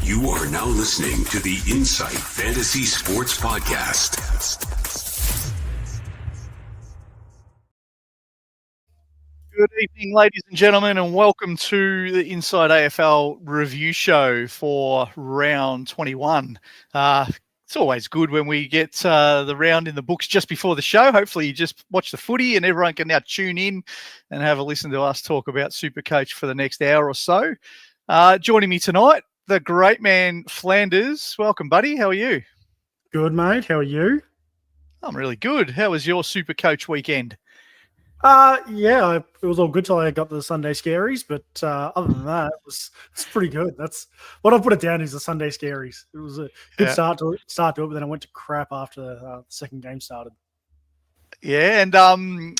You are now listening to the Insight Fantasy Sports Podcast. Good evening, ladies and gentlemen, and welcome to the Inside AFL review show for round 21. It's always good when we get the round in the books just before the show. Hopefully you just watch the footy and everyone can now tune in and have a listen to us talk about SuperCoach for the next hour or so. Joining me tonight, the great man Flanders. Welcome, buddy. How are you? Good, mate. How are you? I'm really good. How was your SuperCoach weekend? It was all good till I got to the Sunday scaries, but other than that, it's pretty good. That's what I put it down as the Sunday scaries. It was a good start to it, but then I went to crap after the second game started. Yeah, and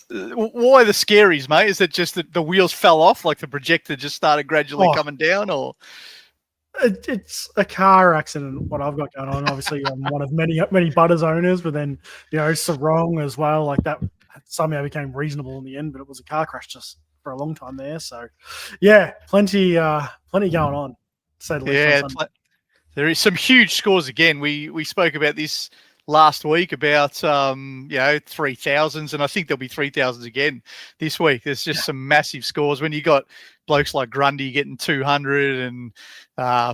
why the scaries, mate? Is it just that the wheels fell off, like the projector just started gradually coming down, or? It's a car accident, what I've got going on. Obviously, I'm one of many Butters owners, but then, Sarong as well. Like that somehow became reasonable in the end, but it was a car crash just for a long time there. So, yeah, plenty going on. To say the least, there is some huge scores again. We spoke about this last week about 3,000s, and I think there'll be 3,000s again this week. There's just some massive scores when you got blokes like Grundy getting 200 and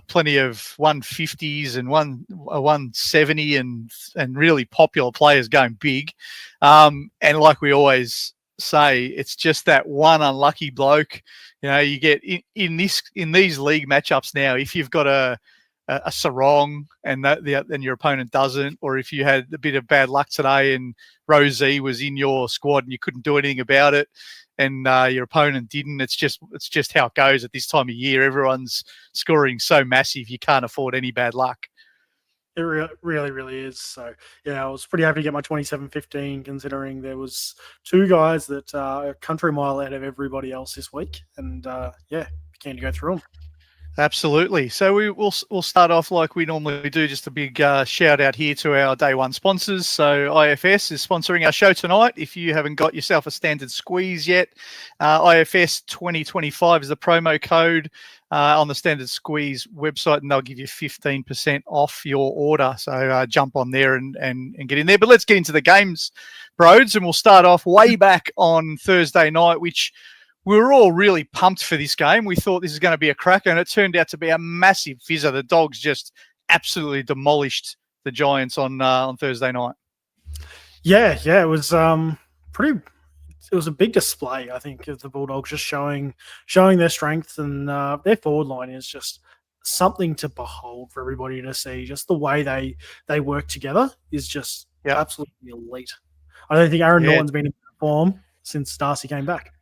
plenty of 150s and 170 and really popular players going big. And like we always say, it's just that one unlucky bloke. You get in these league matchups now, if you've got a sarong and your opponent doesn't, or if you had a bit of bad luck today and Rosie was in your squad and you couldn't do anything about it and your opponent didn't, it's just how it goes at this time of year. Everyone's scoring so massive, you can't afford any bad luck. It really is. So, I was pretty happy to get my 27-15, considering there was two guys that are a country mile out of everybody else this week. And, keen to go through them. Absolutely. So we'll start off like we normally do, just a big shout out here to our day one sponsors. So IFS is sponsoring our show tonight. If you haven't got yourself a standard squeeze yet, IFS 2025 is the promo code on the standard squeeze website, and they'll give you 15% off your order. So jump on there and get in there. But let's get into the games, Broads, and we'll start off way back on Thursday night, which we were all really pumped for this game. We thought this is going to be a cracker, and it turned out to be a massive fizzer. The Dogs just absolutely demolished the Giants on Thursday night. Yeah, it was pretty. It was a big display, I think, of the Bulldogs just showing their strength, and their forward line is just something to behold for everybody to see. Just the way they work together is just absolutely elite. I don't think Aaron Norton's been in form since Darcy came back.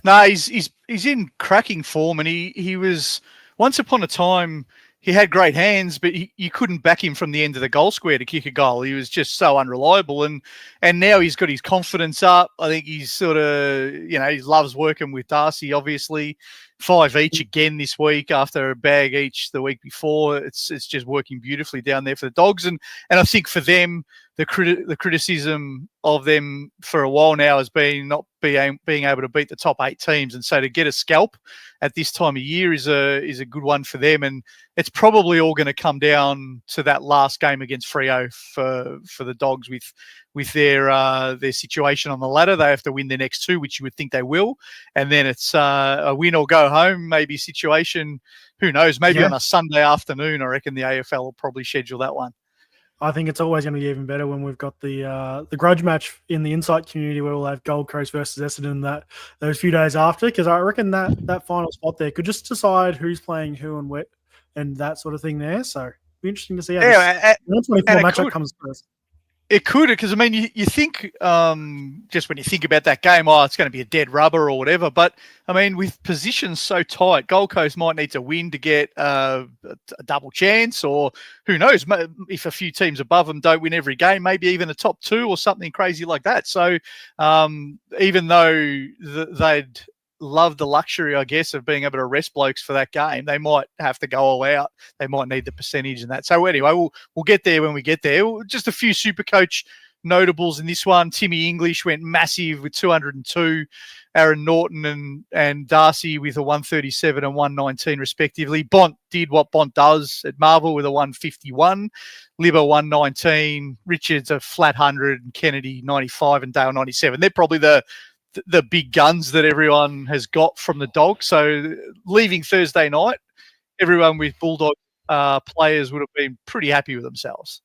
No, he's in cracking form, and he was once upon a time he had great hands, but you couldn't back him from the end of the goal square to kick a goal. He was just so unreliable, and now he's got his confidence up. I think he's sort of he loves working with Darcy. Obviously, 5 each again this week after a bag each the week before. It's just working beautifully down there for the Dogs, and I think for them the criticism of them for a while now has been not being able to beat the top 8 teams, and so to get a scalp at this time of year is a good one for them, and it's probably all going to come down to that last game against Freo for the Dogs with their situation on the ladder. They have to win their next 2, which you would think they will, and then it's a win or go home maybe situation. Who knows? Maybe on a Sunday afternoon. I reckon the AFL will probably schedule that one. I think it's always going to be even better when we've got the grudge match in the Insight community, where we'll have Gold Coast versus Essendon those few days after, because I reckon that final spot there could just decide who's playing who and where and that sort of thing there. So it'll be interesting to see how this 124 matchup comes first. It could, because, I mean, you think, just when you think about that game, it's going to be a dead rubber or whatever. But, I mean, with positions so tight, Gold Coast might need to win to get a double chance, or who knows, if a few teams above them don't win every game, maybe even a top 2 or something crazy like that. So even though they'd love the luxury, I guess, of being able to rest blokes for that game, they might have to go all out. They might need the percentage and that. So anyway, we'll get there when we get there. Just a few SuperCoach notables in this one. Timmy English went massive with 202. Aaron Norton and Darcy with a 137 and 119 respectively. Bont did what Bont does at Marvel with a 151. Libba 119. Richards a flat 100. And Kennedy 95 and Dale 97. They're probably the big guns that everyone has got from the Dogs. So leaving Thursday night, everyone with Bulldog players would have been pretty happy with themselves.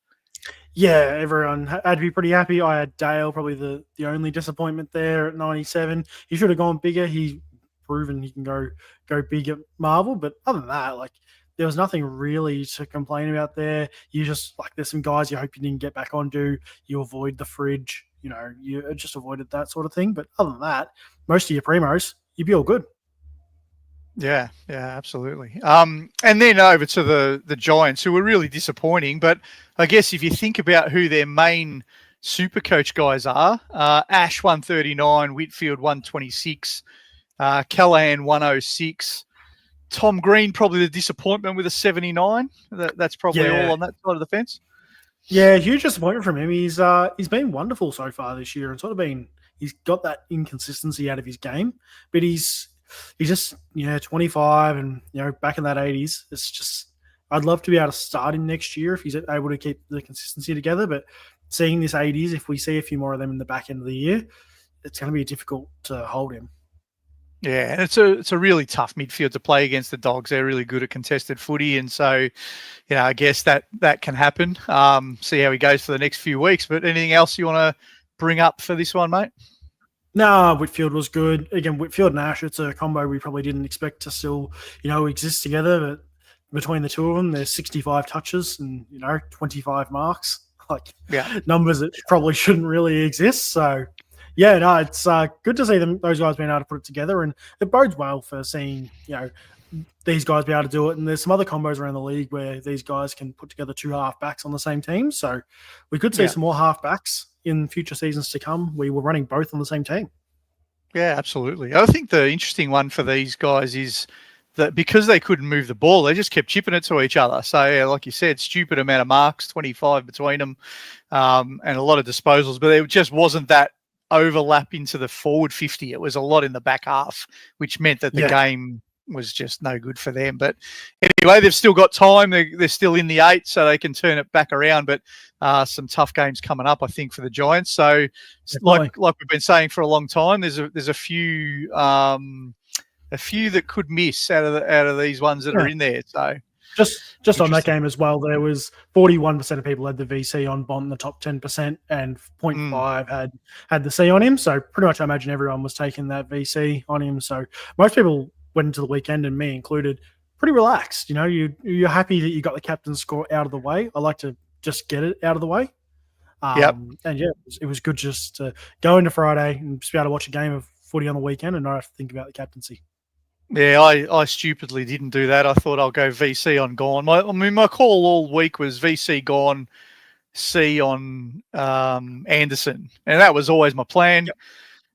Yeah, everyone had to be pretty happy. I had Dale, probably the only disappointment there at 97. He should have gone bigger. He's proven he can go big at Marvel. But other than that, like, there was nothing really to complain about there. You just, like, there's some guys you hope you didn't get back onto. You avoid the fridge. You know, you just avoided that sort of thing. But other than that, most of your primos, you'd be all good. Yeah, absolutely. And then over to the Giants, who were really disappointing. But I guess if you think about who their main SuperCoach guys are, Ash 139, Whitfield 126, Callahan 106, Tom Green probably the disappointment with a 79. That's probably all on that side of the fence. Yeah, huge disappointment from him. He's been wonderful so far this year, and he's got that inconsistency out of his game, but he's just 25 and back in that 80s. It's just, I'd love to be able to start him next year if he's able to keep the consistency together. But seeing this 80s, if we see a few more of them in the back end of the year, it's going to be difficult to hold him. Yeah, and it's a really tough midfield to play against the Dogs. They're really good at contested footy, and so I guess that can happen. See how he goes for the next few weeks. But anything else you want to bring up for this one, mate? No, Whitfield was good. Again, Whitfield and Ash, it's a combo we probably didn't expect to still, exist together. But between the two of them, there's 65 touches and, 25 marks. Numbers that probably shouldn't really exist. So, yeah, no, it's good to see those guys being able to put it together. And it bodes well for seeing, these guys be able to do it. And there's some other combos around the league where these guys can put together two halfbacks on the same team. So we could see some more halfbacks in future seasons to come. We were running both on the same team. Yeah, absolutely. I think the interesting one for these guys is that because they couldn't move the ball, they just kept chipping it to each other. So, yeah, like you said, stupid amount of marks, 25 between them, and a lot of disposals. But it just wasn't that overlap into the forward 50. It was a lot in the back half, which meant that the game was just no good for them. But anyway, they've still got time. They're still in the 8, so they can turn it back around. But some tough games coming up, I think, for the Giants. So, like we've been saying for a long time, there's a few that could miss out of these ones that are in there. So just on that game as well, there was 41% of people had the VC on Bont in the top 10%, and 0.5 had the C on him. So pretty much, I imagine everyone was taking that VC on him. So most people went into the weekend, and me included, pretty relaxed. You're happy that you got the captain's score out of the way. I like to just get it out of the way. And yeah, it was good just to go into Friday and just be able to watch a game of footy on the weekend and not have to think about the captaincy. Yeah, I stupidly didn't do that. I thought I'll go VC on Gone. My call all week was VC Gone, C on Anderson, and that was always my plan. Yep.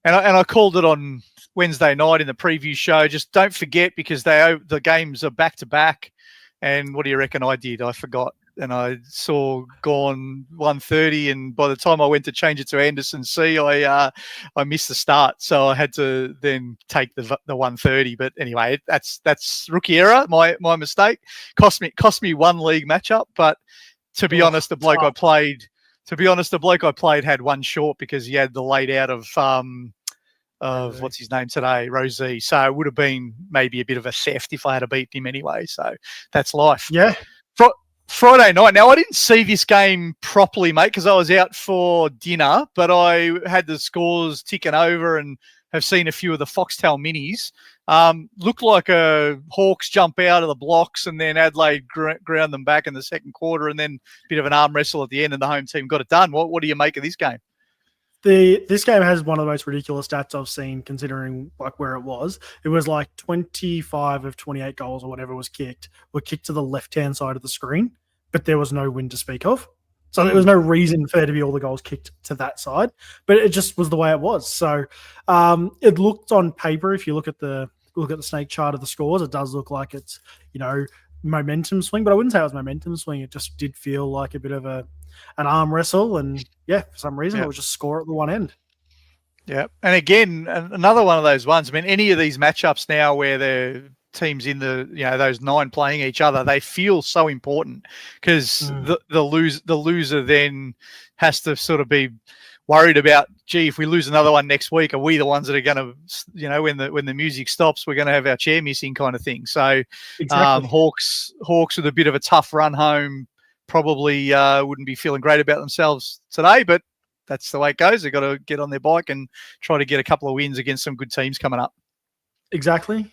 And I called it on Wednesday night in the preview show. Just don't forget, because the games are back to back. And what do you reckon I did? I forgot, and I saw Gone 130, and by the time I went to change it to Anderson C, I missed the start, so I had to then take the 130. But anyway, that's rookie error, my mistake. Cost me one league matchup, but to be honest, the bloke I played had one short because he had the laid out of what's his name today, Rosie. So it would have been maybe a bit of a theft if I had beaten him anyway. So that's life. Yeah. Friday night. Now, I didn't see this game properly, mate, because I was out for dinner, but I had the scores ticking over and have seen a few of the Foxtel minis. Looked like a Hawks jump out of the blocks, and then Adelaide ground them back in the second quarter, and then a bit of an arm wrestle at the end, and the home team got it done. What do you make of this game? This game has one of the most ridiculous stats I've seen, considering where it was. It was 25 of 28 goals or whatever were kicked to the left-hand side of the screen, but there was no win to speak of. So there was no reason for there to be all the goals kicked to that side, but it just was the way it was. So it looked on paper, if you look at the snake chart of the scores, it does look like it's, momentum swing, but I wouldn't say it was momentum swing. It just did feel like a bit of an arm wrestle, and for some reason it was just score at the one end. Yeah. And again, another one of those ones. I mean, any of these matchups now where the teams in those 9 playing each other, they feel so important because the loser then has to sort of be worried about, gee, if we lose another one next week, are we the ones that are going to, when the music stops, we're going to have our chair missing kind of thing. So Exactly. Hawks with a bit of a tough run home probably wouldn't be feeling great about themselves today, but that's the way it goes. They've got to get on their bike and try to get a couple of wins against some good teams coming up. Exactly.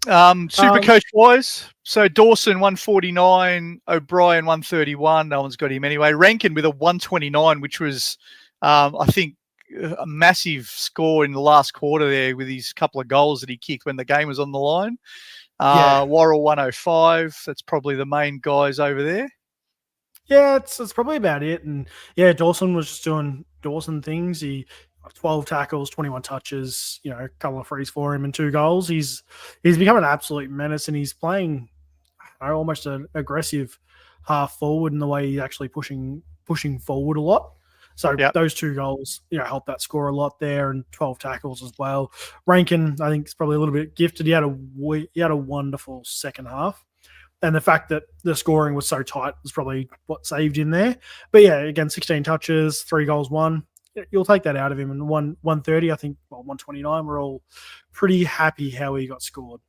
Supercoach wise, so Dawson 149, O'Brien 131. No one's got him anyway. Rankin with a 129, which was, I think, a massive score in the last quarter there with his couple of goals that he kicked when the game was on the line. Worrell 105. That's probably the main guys over there. Yeah, it's probably about it. And yeah, Dawson was just doing Dawson things. He 12 tackles, 21 touches, a couple of frees for him and 2 goals. He's become an absolute menace, and he's playing almost an aggressive half forward in the way he's actually pushing forward a lot. So those 2 goals, helped that score a lot there, and 12 tackles as well. Rankin, I think, is probably a little bit gifted. He had a wonderful second half. And the fact that the scoring was so tight was probably what saved him there. But yeah, again, 16 touches, 3 goals, 1. You'll take that out of him. And 130, I think, 129, we're all pretty happy how he got scored.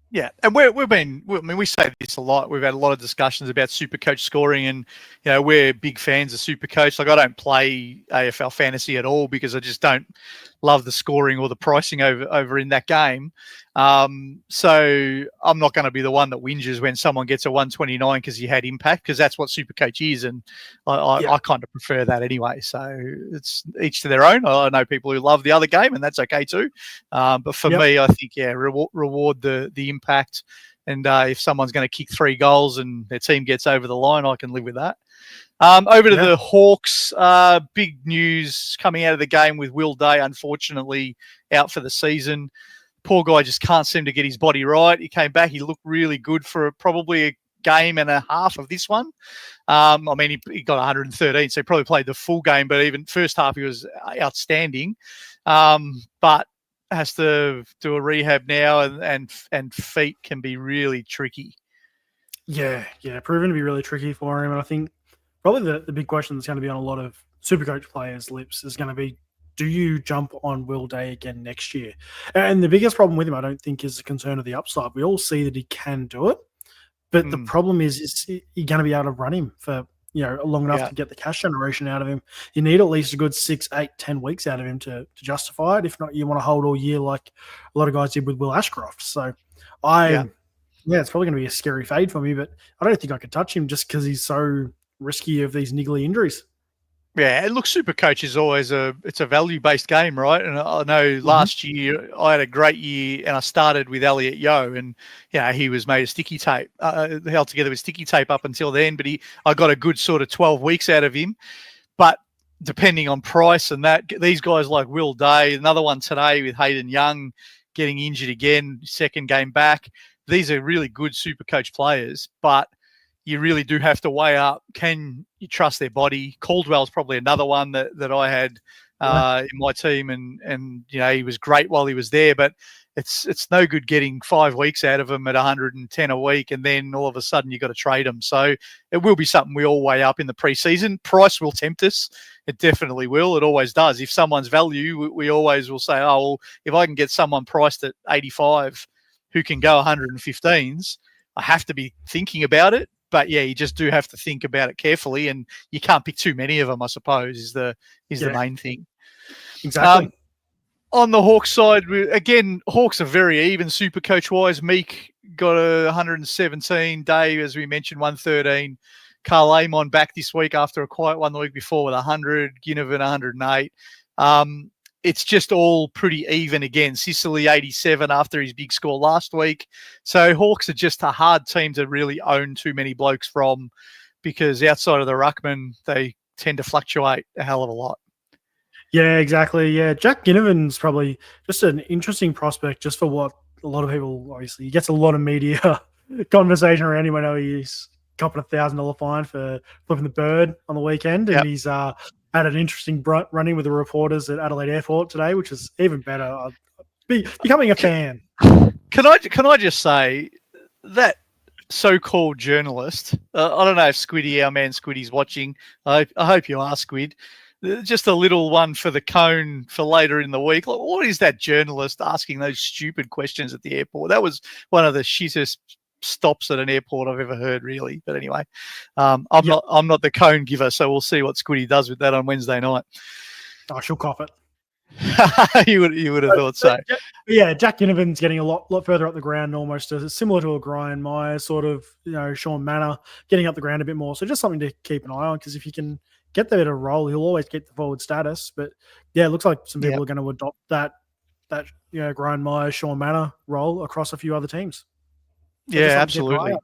Yeah, and we say this a lot. We've had a lot of discussions about SuperCoach scoring, and we're big fans of SuperCoach. Like, I don't play AFL fantasy at all because I just don't love the scoring or the pricing over in that game. So I'm not going to be the one that whinges when someone gets a 129 because he had impact, because that's what SuperCoach is, and I kind of prefer that anyway. So it's each to their own. I know people who love the other game, and that's okay too. But for me, I think reward the impact, and if someone's going to kick 3 goals and their team gets over the line, I can live with that. Over to the Hawks, big news coming out of the game with Will Day, unfortunately, out for the season. Poor guy just can't seem to get his body right. He came back. He looked really good for probably a game and a half of this one. He got 113, so he probably played the full game, but even first half he was outstanding. But has to do a rehab now, and feet can be really tricky. Yeah, proven to be really tricky for him. And I think probably the big question that's going to be on a lot of SuperCoach players' lips is going to be, do you jump on Will Day again next year? And the biggest problem with him, I don't think, is the concern of the upside. We all see that he can do it, but the problem is you're going to be able to run him for long enough to get the cash generation out of him. You need at least a good 6, 8, 10 weeks out of him to justify it. If not, you want to hold all year like a lot of guys did with Will Ashcroft. So it's probably going to be a scary fade for me, but I don't think I could touch him just because he's so risky of these niggly injuries. Yeah, look, SuperCoach is always it's a value-based game, right? And I know last year I had a great year, and I started with Elliot Yeo, and he was made of sticky tape, held together with sticky tape up until then. But I got a good sort of 12 weeks out of him. But depending on price and that, these guys like Will Day, another one today with Hayden Young getting injured again, second game back. These are really good SuperCoach players, but you really do have to weigh up, can you trust their body? Caldwell's probably another one that I had in my team, and he was great while he was there, but it's no good getting 5 weeks out of him at 110 a week, and then all of a sudden you've got to trade him. So it will be something we all weigh up in the preseason. Price will tempt us. It definitely will. It always does. If someone's value, we always will say, oh, well, if I can get someone priced at 85 who can go 115s, I have to be thinking about it. But you just do have to think about it carefully, and you can't pick too many of them, I suppose, is the main thing. Exactly. On the Hawks side, again, Hawks are very even SuperCoach-wise. Meek got a 117. Dave, as we mentioned, 113. Carl Amon back this week after a quiet one the week before with 100. Ginnivan 108. It's just all pretty even again. Sicily 87 after his big score last week. So Hawks are just a hard team to really own too many blokes from, because outside of the ruckman, they tend to fluctuate a hell of a lot. Yeah, exactly. Yeah, Jack Ginnivan's probably just an interesting prospect just for what a lot of people, obviously, he gets a lot of media conversation around him. I know he's copping $1,000 fine for flipping the bird on the weekend, and he's had an interesting run-in with the reporters at Adelaide Airport today, which is even better. I'll be becoming a fan. Can I just say that so-called journalist? I don't know if Squiddy, our man Squiddy's watching. I hope you are, Squid. Just a little one for the cone for later in the week. Like, what is that journalist asking those stupid questions at the airport? That was one of the shittest stops at an airport I've ever heard, really. But anyway, I'm not the cone giver, so we'll see what Squiddy does with that on Wednesday night. I shall cough it. you would have thought so. Yeah, Jack Ginnivan's getting a lot further up the ground, almost similar to a Brian Meyer, sort of, Sean Manor getting up the ground a bit more. So just something to keep an eye on, because if you can get there to roll, he'll always get the forward status. But yeah, it looks like some people are going to adopt that Brian Meyer, Sean Manor role across a few other teams. So yeah, absolutely.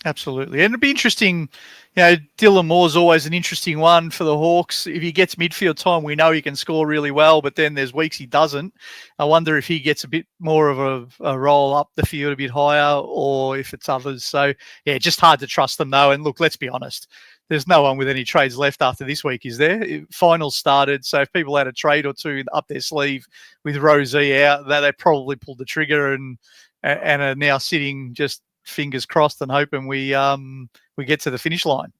Absolutely. And it'd be interesting, Dylan Moore's always an interesting one for the Hawks. If he gets midfield time, we know he can score really well, but then there's weeks he doesn't. I wonder if he gets a bit more of a roll up the field a bit higher, or if it's others. So, yeah, just hard to trust them, though. And look, let's be honest. There's no one with any trades left after this week, is there? Finals started, so if people had a trade or two up their sleeve with Rosie out, they probably pulled the trigger and are now sitting just fingers crossed and hoping we get to the finish line.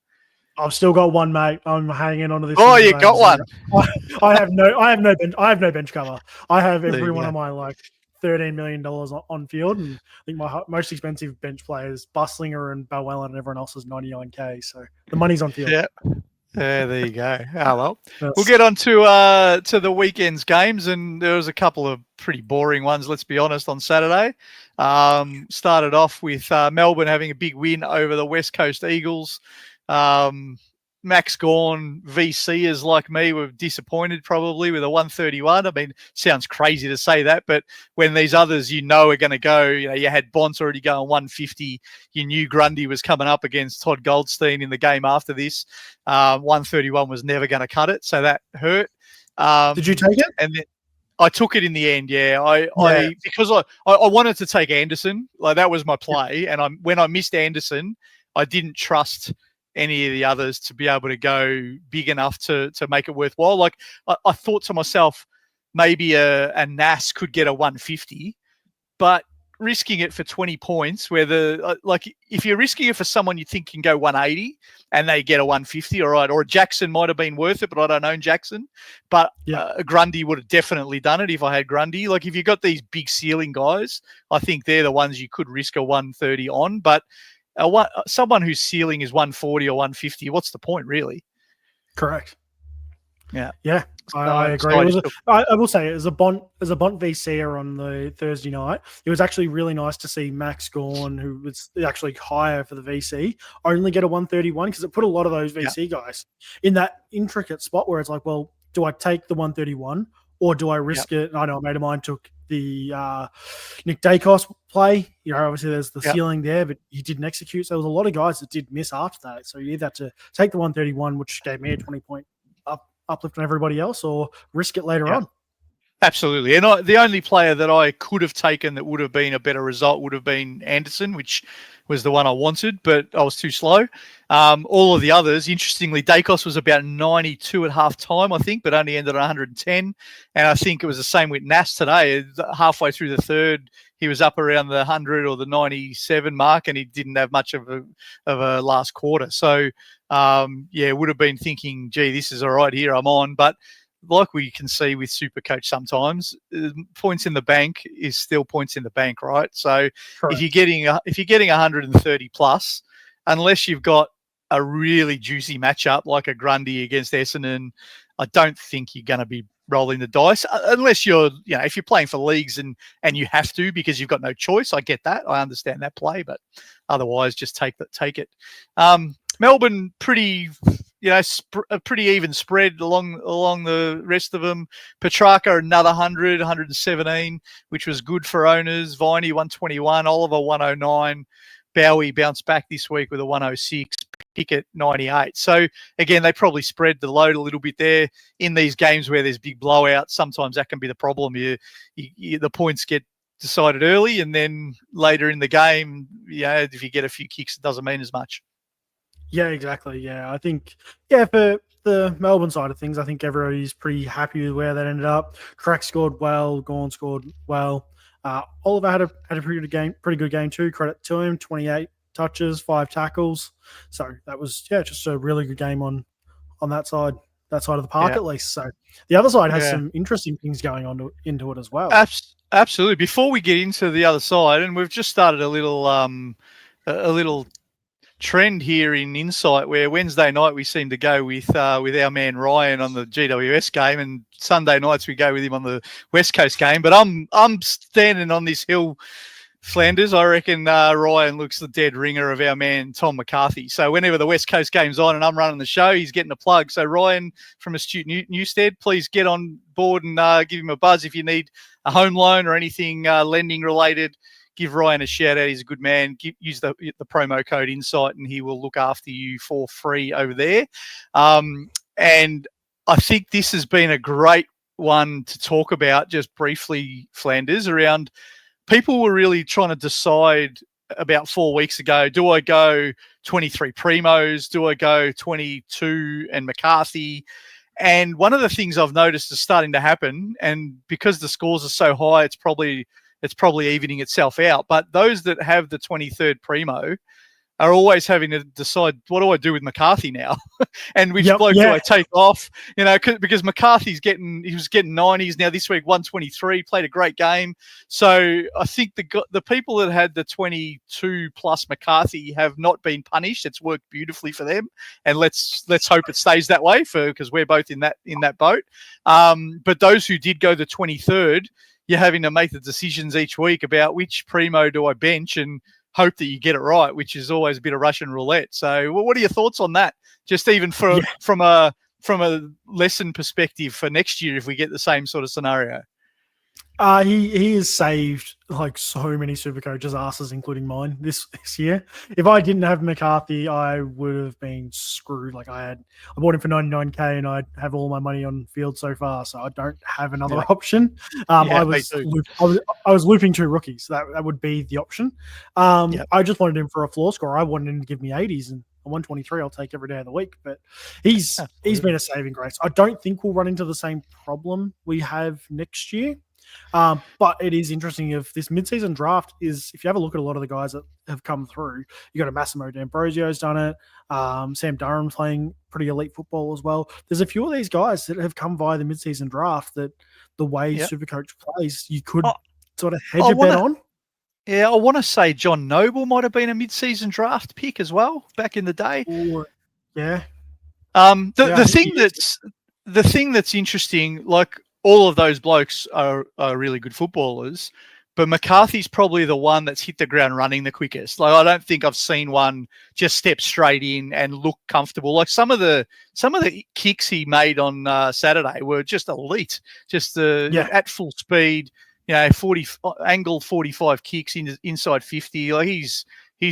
I've still got one, mate. I'm hanging on to this. Oh, you got one. I have no bench cover. I have every one of my $13 million on field, and I think my most expensive bench players, Buslinger and Bowellen, and everyone else is $99K. So the money's on field. Yeah. Yeah, there you go. Oh, well, we'll get on to the weekend's games, and there was a couple of pretty boring ones, let's be honest, on Saturday. Started off with Melbourne having a big win over the West Coast Eagles. Max Gawn, VCers like me were disappointed probably with a 131. I mean, sounds crazy to say that, but when these others are going to go, you had Bonds already going 150. You knew Grundy was coming up against Todd Goldstein in the game after this. 131 was never going to cut it, so that hurt. Did you take it? And then I took it in the end, because I wanted to take Anderson. Like, that was my play, and when I missed Anderson, I didn't trust any of the others to be able to go big enough to make it worthwhile. Like, I thought to myself, maybe a Nas could get a 150, but risking it for 20 points, where if you're risking it for someone you think can go 180 and they get a 150, all right, or Jackson might have been worth it, but I don't own Jackson. But Grundy would have definitely done it if I had Grundy. Like, if you've got these big ceiling guys, I think they're the ones you could risk a 130 on, but someone whose ceiling is 140 or 150, what's the point, really? Correct. Yeah. I agree. I will say, as a Bont VCer on the Thursday night, it was actually really nice to see Max Gawn, who was actually higher for the VC, only get a 131, because it put a lot of those VC guys in that intricate spot where it's like, well, do I take the 131 or do I risk it? And I know a mate of mine took the Nick Dacos play. Obviously there's the ceiling there, but he didn't execute. So there was a lot of guys that did miss after that. So you either had to take the 131, which gave me a 20-point uplift on everybody else, or risk it later on. Absolutely. And the only player that I could have taken that would have been a better result would have been Anderson, which was the one I wanted, but I was too slow. All of the others, interestingly, Dacos was about 92 at half time, I think, but only ended at 110. And I think it was the same with Nas today. Halfway through the third, he was up around the 100 or the 97 mark, and he didn't have much of a last quarter. So, would have been thinking, gee, this is all right here, I'm on. But like we can see with SuperCoach sometimes, points in the bank is still points in the bank, right? So if you're getting 130 plus, unless you've got a really juicy matchup like a Grundy against Essendon, I don't think you're going to be rolling the dice unless you're, if you're playing for leagues and you have to because you've got no choice. I get that. I understand that play, but otherwise just take it. Melbourne pretty even spread along the rest of them. Petrarca another 100, 117, which was good for owners. Viney 121, Oliver 109. Bowie bounced back this week with a 106. Pickett 98. So again, they probably spread the load a little bit there in these games where there's big blowouts. Sometimes that can be the problem. The points get decided early, and then later in the game, if you get a few kicks, it doesn't mean as much. Yeah, exactly. Yeah, I think, for the Melbourne side of things, I think everybody's pretty happy with where that ended up. Crack scored well. Gawn scored well. Oliver had a pretty good game too. Credit to him. 28 touches, 5 tackles. So that was just a really good game on that side of the park at least. So the other side has some interesting things going on into it as well. Absolutely. Before we get into the other side, and we've just started a little trend here in Insight where Wednesday night we seem to go with our man Ryan on the GWS game, and Sunday nights we go with him on the West Coast game. But I'm standing on this hill, Flanders. I reckon Ryan looks the dead ringer of our man Tom McCarthy. So whenever the West Coast game's on and I'm running the show, he's getting a plug. So Ryan from Astute Newstead, please get on board and give him a buzz if you need a home loan or anything lending related. Give Ryan a shout out. He's a good man. Use the promo code Insight and he will look after you for free over there. And I think this has been a great one to talk about just briefly, Flanders, around people were really trying to decide about 4 weeks ago, do I go 23 Primos? Do I go 22 and McCarthy? And one of the things I've noticed is starting to happen, and because the scores are so high, it's probably evening itself out. But those that have the 23rd Primo are always having to decide, what do I do with McCarthy now? And which bloke do I take off? Because McCarthy was getting 90s now this week, 123, played a great game. So I think the people that had the 22 plus McCarthy have not been punished. It's worked beautifully for them, and let's hope it stays that way because we're both in that boat. But those who did go the 23rd, you're having to make the decisions each week about which Primo do I bench and hope that you get it right, which is always a bit of Russian roulette. So what are your thoughts on that? Just even from a lesson perspective for next year, if we get the same sort of scenario. He has saved like so many Supercoaches' asses, including mine this year. If I didn't have McCarthy, I would have been screwed. Like I bought him for 99k, and I have all my money on field so far, so I don't have another option. I was looping 2 rookies. That would be the option. I just wanted him for a floor score. I wanted him to give me 80s, and 123 I'll take every day of the week. But he's been a saving grace. I don't think we'll run into the same problem we have next year. But it is interesting if this mid-season draft is, if you have a look at a lot of the guys that have come through, you got a Massimo D'Ambrosio's done it. Sam Durham's playing pretty elite football as well. There's a few of these guys that have come via the mid-season draft that the way Supercoach plays, you could sort of hedge a bet on. Yeah, I want to say John Noble might have been a mid-season draft pick as well back in the day. The thing that's interesting, like, all of those blokes are really good footballers, but McCarthy's probably the one that's hit the ground running the quickest. Like, I don't think I've seen one just step straight in and look comfortable. Like some of the kicks he made on Saturday were just elite, just at full speed. 40 45 kicks inside 50. Like he's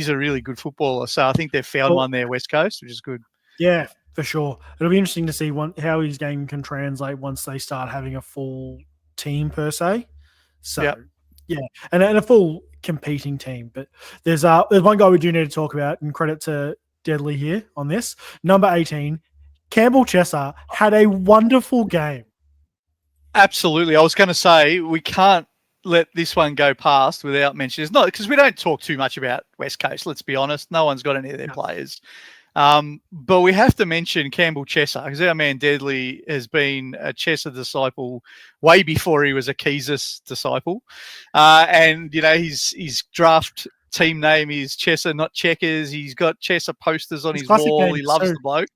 a really good footballer. So I think they've found one there, West Coast, which is good. Yeah. For sure. It'll be interesting to see how his game can translate once they start having a full team per se. So, and a full competing team. But there's one guy we do need to talk about, and credit to Deadly here on this. Number 18, Campbell Chesser had a wonderful game. Absolutely. I was going to say we can't let this one go past without mentioning. It's not because we don't talk too much about West Coast, let's be honest. No one's got any of their players. But we have to mention Campbell Chesser, because our man Deadly has been a Chesser disciple way before he was a Keesis disciple. And, his draft team name is Chesser, not Checkers. He's got Chesser posters on his wall. He loves the bloke.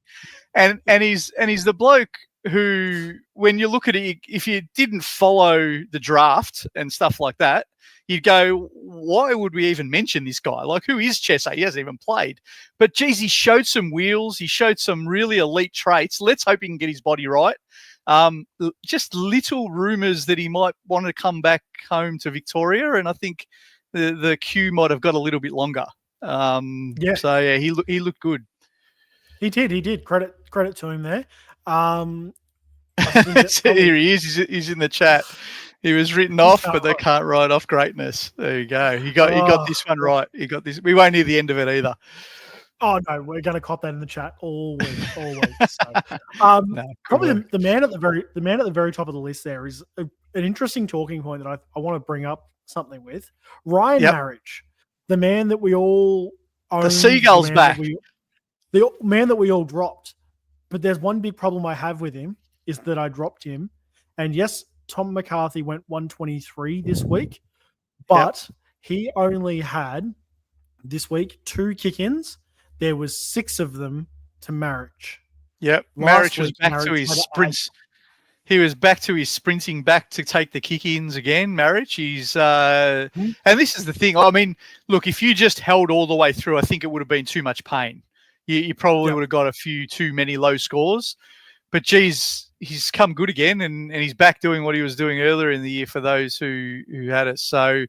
And he's the bloke who, when you look at it, if you didn't follow the draft and stuff like that, you'd go, why would we even mention this guy? Like, who is Chesser? He hasn't even played. But, geez, he showed some wheels. He showed some really elite traits. Let's hope he can get his body right. Just little rumours that he might want to come back home to Victoria, and I think the queue might have got a little bit longer. So, he looked good. He did. Credit to him there. Here he is. He's in the chat. He was written off, but they can't write off greatness. There you go. He got this one right. He got this. We won't hear the end of it either. Oh no, we're going to cop that in the chat all week. So, No, probably good the man at the very top of the list there is an interesting talking point that I want to bring up something with Ryan Yep. Marriage, the man that we all owned, The Seagulls back. the man that we all dropped. But there's one big problem I have with him is that I dropped him, and yes, Tom McCarthy went 123 this week, but he only had this week 2 kick-ins. There was 6 of them to Marriage. Yep. Marriage was back to his sprints. He was back to his sprinting back to take the kick-ins again, Marriage. He's and this is the thing. I mean, look, if you just held all the way through, I think it would have been too much pain. You probably would have got a few too many low scores. But geez, he's come good again, and he's back doing what he was doing earlier in the year for those who had it. So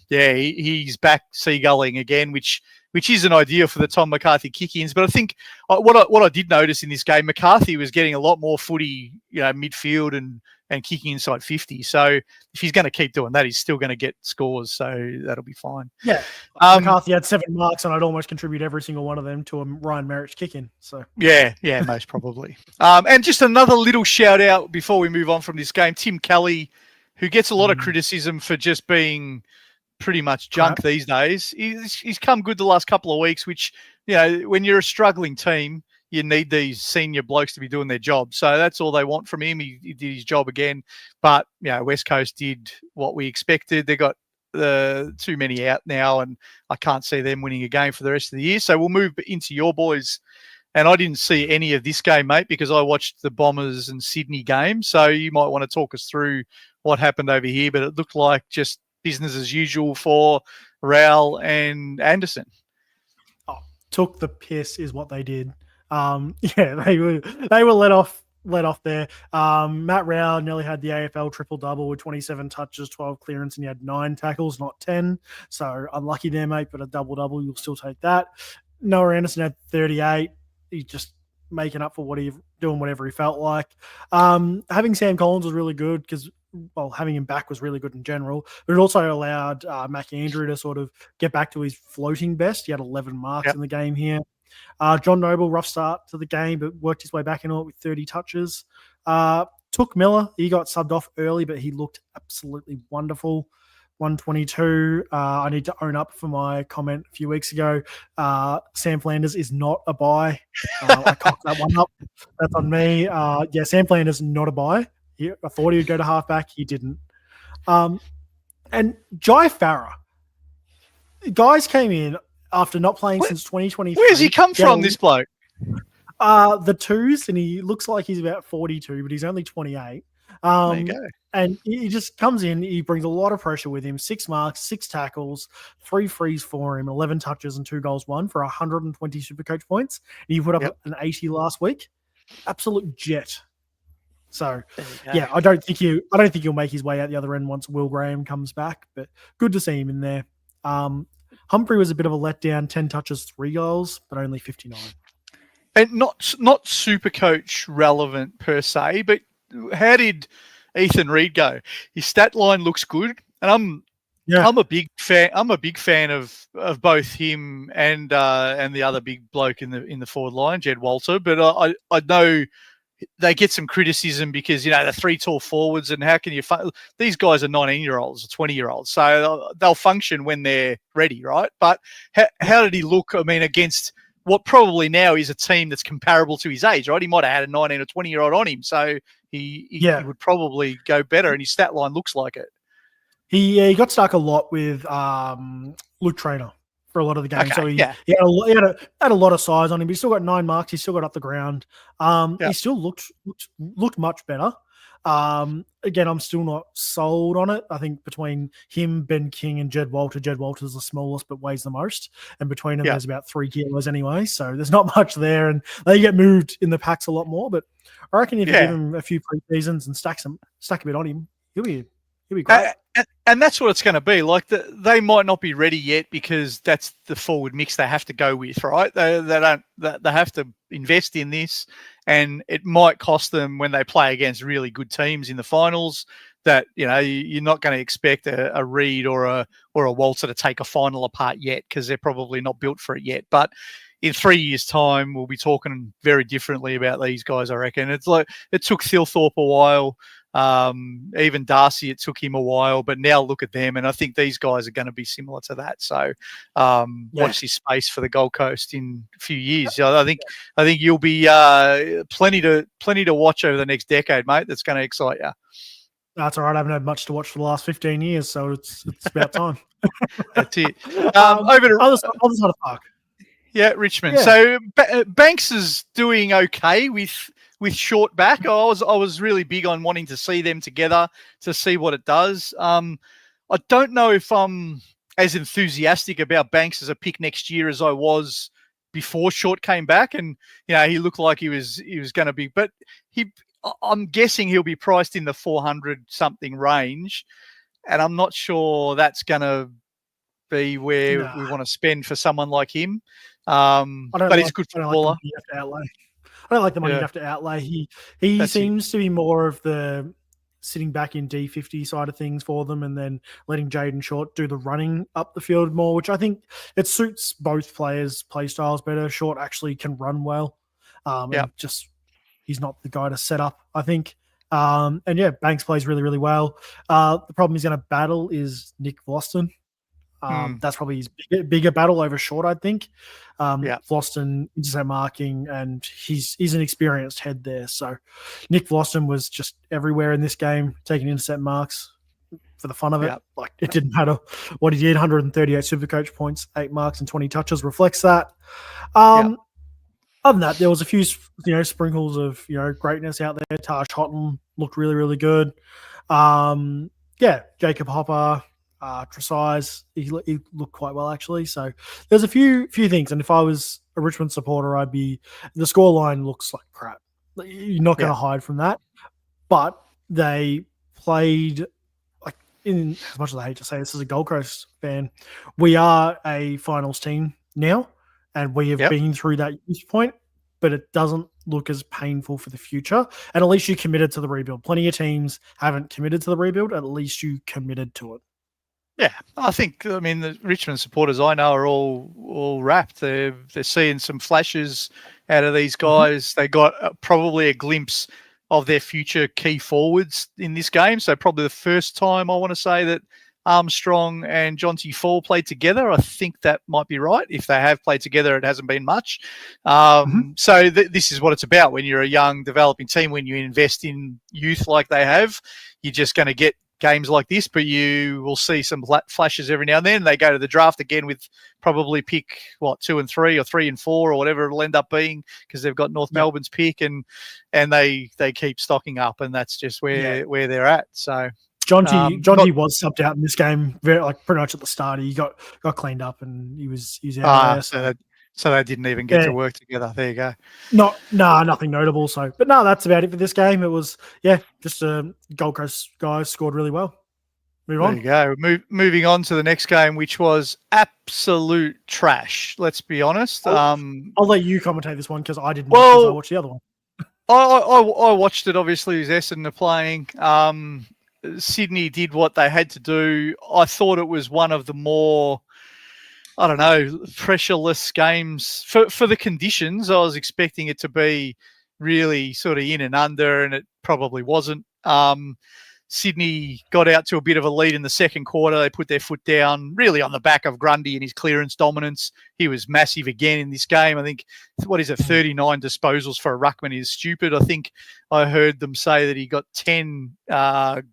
he's back seagulling again, which isn't ideal for the Tom McCarthy kick-ins. But I think what I did notice in this game, McCarthy was getting a lot more footy, midfield and kicking inside 50. So if he's going to keep doing that, he's still going to get scores. So that'll be fine. Yeah. McCarthy had 7 marks, and I'd almost contribute every single one of them to a Ryan Marriage kick-in. So yeah, most probably. And just another little shout out before we move on from this game, Tim Kelly, who gets a lot of criticism for just being pretty much junk these days. He's come good the last couple of weeks, which, when you're a struggling team, you need these senior blokes to be doing their job. So that's all they want from him. He did his job again. But, West Coast did what we expected. They got too many out now, and I can't see them winning a game for the rest of the year. So we'll move into your boys. And I didn't see any of this game, mate, because I watched the Bombers and Sydney game. So you might want to talk us through what happened over here. But it looked like just business as usual for Rowell and Anderson. Took the piss is what they did. They were let off there. Matt Rowell nearly had the AFL triple-double with 27 touches, 12 clearance, and he had 9 tackles, not 10. So unlucky there, mate, but a double-double, you'll still take that. Noah Anderson had 38. He's just making up for doing whatever he felt like. Having Sam Collins was really good because, having him back was really good in general, but it also allowed Mac Andrew to sort of get back to his floating best. He had 11 marks in the game here. John Noble, rough start to the game, but worked his way back into it with 30 touches. Took Miller. He got subbed off early, but he looked absolutely wonderful. 122. I need to own up for my comment a few weeks ago. Sam Flanders is not a buy. I cocked that one up. That's on me. Sam Flanders not a buy. I thought he would go to halfback. He didn't. And Jai Farah. Guys came in after not playing since 2023. Where's he come from, this bloke? The twos, and he looks like he's about 42, but he's only 28. There you go. And he just comes in. He brings a lot of pressure with him. 6 marks, 6 tackles, 3 frees for him, 11 touches and 2 goals won for 120 SuperCoach points. And he put up an 80 last week. Absolute jet. So I don't think he'll make his way out the other end once Will Graham comes back. But good to see him in there. Humphrey was a bit of a letdown. 10 touches, 3 goals, but only 59. And not SuperCoach relevant per se, but how did Ethan Reid go? His stat line looks good, and I'm a big fan. I'm a big fan of both him and the other big bloke in the forward line, Jed Walter. But I know they get some criticism because they're 3 tall forwards, and how can you? These guys are 19-year-olds or 20-year-olds, so they'll function when they're ready, right? But how did he look? I mean, against what probably now is a team that's comparable to his age, right? He might have had a 19 or 20-year-old on him, so he would probably go better, and his stat line looks like it. He got stuck a lot with Luke Traynor for a lot of the game. Okay, so he had a lot of size on him, but he still got 9 marks. He still got up the ground. He still looked much better. Again, I'm still not sold on it. I think between him, Ben King, and Jed Walter's the smallest but weighs the most. And between them, there's about 3 kilos anyway. So there's not much there. And they get moved in the packs a lot more. But I reckon if you give him a few pre-seasons and stack a bit on him, he'll be great. And that's what it's going to be. Like they might not be ready yet because that's the forward mix they have to go with, right? They have to invest in this, and it might cost them when they play against really good teams in the finals. that, you're not going to expect a Reed or a Walter to take a final apart yet, because they're probably not built for it yet. But in 3 years' time, we'll be talking very differently about these guys, I reckon. It's like it took Thilthorpe a while. Even Darcy, it took him a while, but now look at them, and I think these guys are going to be similar to that. So watch this space for the Gold Coast in a few years. I think you'll be plenty to watch over the next decade, mate. That's going to excite you. That's all right. I haven't had much to watch for the last 15 years, so it's about time. That's it. Over to other side of the park. Yeah, Richmond. Yeah. So Banks is doing okay with short back. I was really big on wanting to see them together to see what it does. I don't know if I'm as enthusiastic about Banks as a pick next year as I was before Short came back, and he looked like he was going to be, but I'm guessing he'll be priced in the 400 something range, and I'm not sure that's going to be where we want to spend for someone like him. But he's a good footballer. I don't like the money you have to outlay. He seems to be more of the sitting back in D50 side of things for them, and then letting Jaden Short do the running up the field more, which I think it suits both players' play styles better. Short actually can run well. He's not the guy to set up, I think. Banks plays really, really well. The problem he's going to battle is Nick Vlaston. That's probably his bigger battle over Short, I think. Vlaston, intercept marking, and he's an experienced head there. So Nick Vlaston was just everywhere in this game, taking intercept marks for the fun of it. Yeah. Like, it didn't matter what he did. 138 SuperCoach points, 8 marks and 20 touches reflects that. Other than that, there was a few, sprinkles of, greatness out there. Taj Houghton looked really, really good. Jacob Hopper, Tresize, he looked quite well, actually. So there's a few things. And if I was a Richmond supporter, I'd be, the scoreline looks like crap. You're not going to hide from that. But they played, like, in as much as I hate to say this as a Gold Coast fan, we are a finals team now. And we have been through that use point, but it doesn't look as painful for the future. And at least you committed to the rebuild. Plenty of teams haven't committed to the rebuild. At least you committed to it. Yeah, I think, the Richmond supporters I know are all wrapped. They're seeing some flashes out of these guys. Mm-hmm. They got probably a glimpse of their future key forwards in this game. So probably the first time I want to say that Armstrong and Jonty Fall played together. I think that might be right. If they have played together, it hasn't been much. So this is what it's about when you're a young developing team. When you invest in youth like they have, you're just going to get games like this, but you will see some flashes every now and then. They go to the draft again with probably pick 2 and 3 or 3 and 4 or whatever it'll end up being, because they've got North Melbourne's pick, and they keep stocking up, and that's just where they're at. So Jonty was subbed out in this game, pretty much at the start. He got cleaned up, and he was out there. So they didn't even get to work together. There you go. Nothing notable. So, but that's about it for this game. It was just Gold Coast guys scored really well. Move on. There you go. Moving on to the next game, which was absolute trash. Let's be honest. I'll let you commentate this one, because I didn't. Because I watched the other one. I watched it, obviously, as Essendon are playing. Sydney did what they had to do. I thought it was one of the more, pressureless games for the conditions. I was expecting it to be really sort of in and under, and it probably wasn't. Sydney got out to a bit of a lead in the second quarter. They put their foot down, really on the back of Grundy and his clearance dominance. He was massive again in this game. I think, 39 disposals for a ruckman is stupid. I think I heard them say that he got 10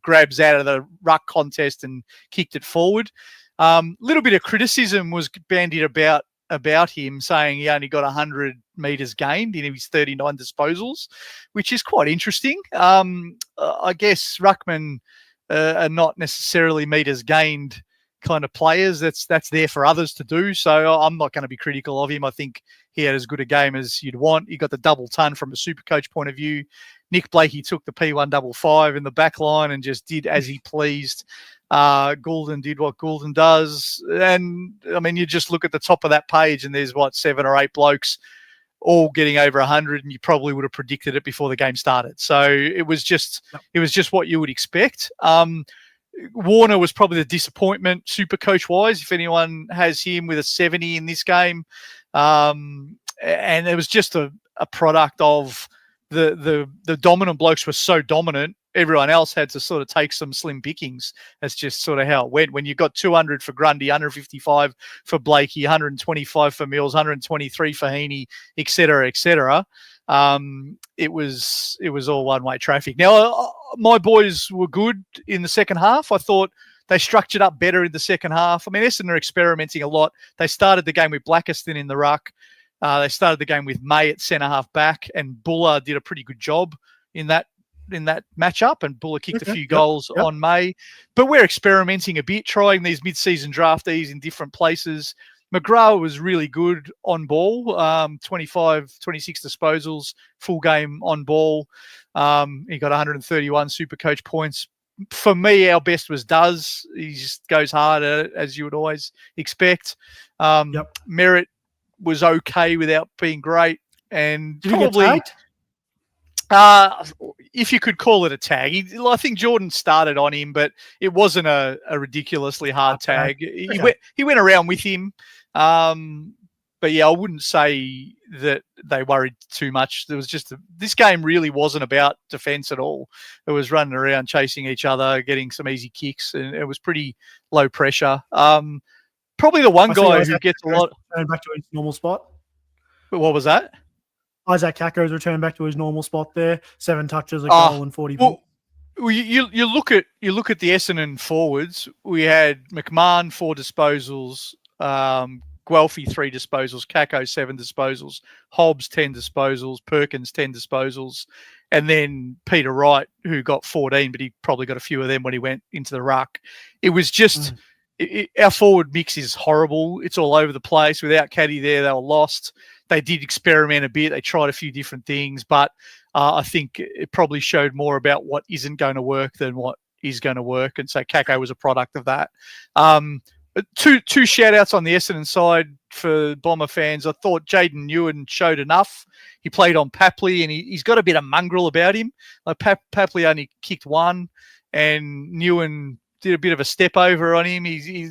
grabs out of the ruck contest and kicked it forward. Little bit of criticism was bandied about him, saying he only got 100 metres gained in his 39 disposals, which is quite interesting. I guess ruckmen are not necessarily metres gained kind of players. That's there for others to do. So I'm not going to be critical of him. I think he had as good a game as you'd want. He got the double ton from a SuperCoach point of view. Nick Blakey took the P155 in the back line and just did as he pleased. Goulden did what Goulden does. And, you just look at the top of that page and there's, 7 or 8 blokes all getting over 100, and you probably would have predicted it before the game started. So it was just what you would expect. Warner was probably the disappointment SuperCoach wise, if anyone has him with a 70 in this game. And it was just a product of the dominant blokes were so dominant, everyone else had to sort of take some slim pickings. That's just sort of how it went. When you got 200 for Grundy, 155 for Blakey, 125 for Mills, 123 for Heaney, et cetera, it was all one-way traffic. Now, my boys were good in the second half. I thought they structured up better in the second half. I mean, Essendon are experimenting a lot. They started the game with Blackiston in the ruck. They started the game with May at centre-half back, and Buller did a pretty good job in that matchup, and Buller kicked a few goals on May. But we're experimenting a bit, trying these mid-season draftees in different places. McGrath was really good on ball, 25, 26 disposals, full game on ball. He got 131 SuperCoach points. For me, our best was Does. He just goes hard at it, as you would always expect. Merritt was okay without being great. And Did probably, he get tagged? if you could call it a tag. I think Jordan started on him, but it wasn't a ridiculously hard tag. He went around with him. But yeah, I wouldn't say that they worried too much. There was just this game really wasn't about defense at all. It was running around, chasing each other, getting some easy kicks, and it was pretty low pressure. Probably the one guy who gets a lot. Returned back to his normal spot. What was that? Isaac Kako's returned back to his normal spot there. 7 touches, a goal, and 40 points. Well, you look at the Essendon forwards. We had McMahon 4 disposals, Guelphy 3 disposals, Kako 7 disposals, Hobbs 10 disposals, Perkins 10 disposals, and then Peter Wright, who got 14, but he probably got a few of them when he went into the ruck. It was just our forward mix is horrible. It's all over the place. Without Caddy there, they were lost. They did experiment a bit. They tried a few different things, but I think it probably showed more about what isn't going to work than what is going to work. And so Kako was a product of that. Two shout-outs on the Essendon side for Bomber fans. I thought Jaden Newen showed enough. He played on Papley, and he's got a bit of mongrel about him. Like Papley only kicked 1, and Newen did a bit of a step over on him. He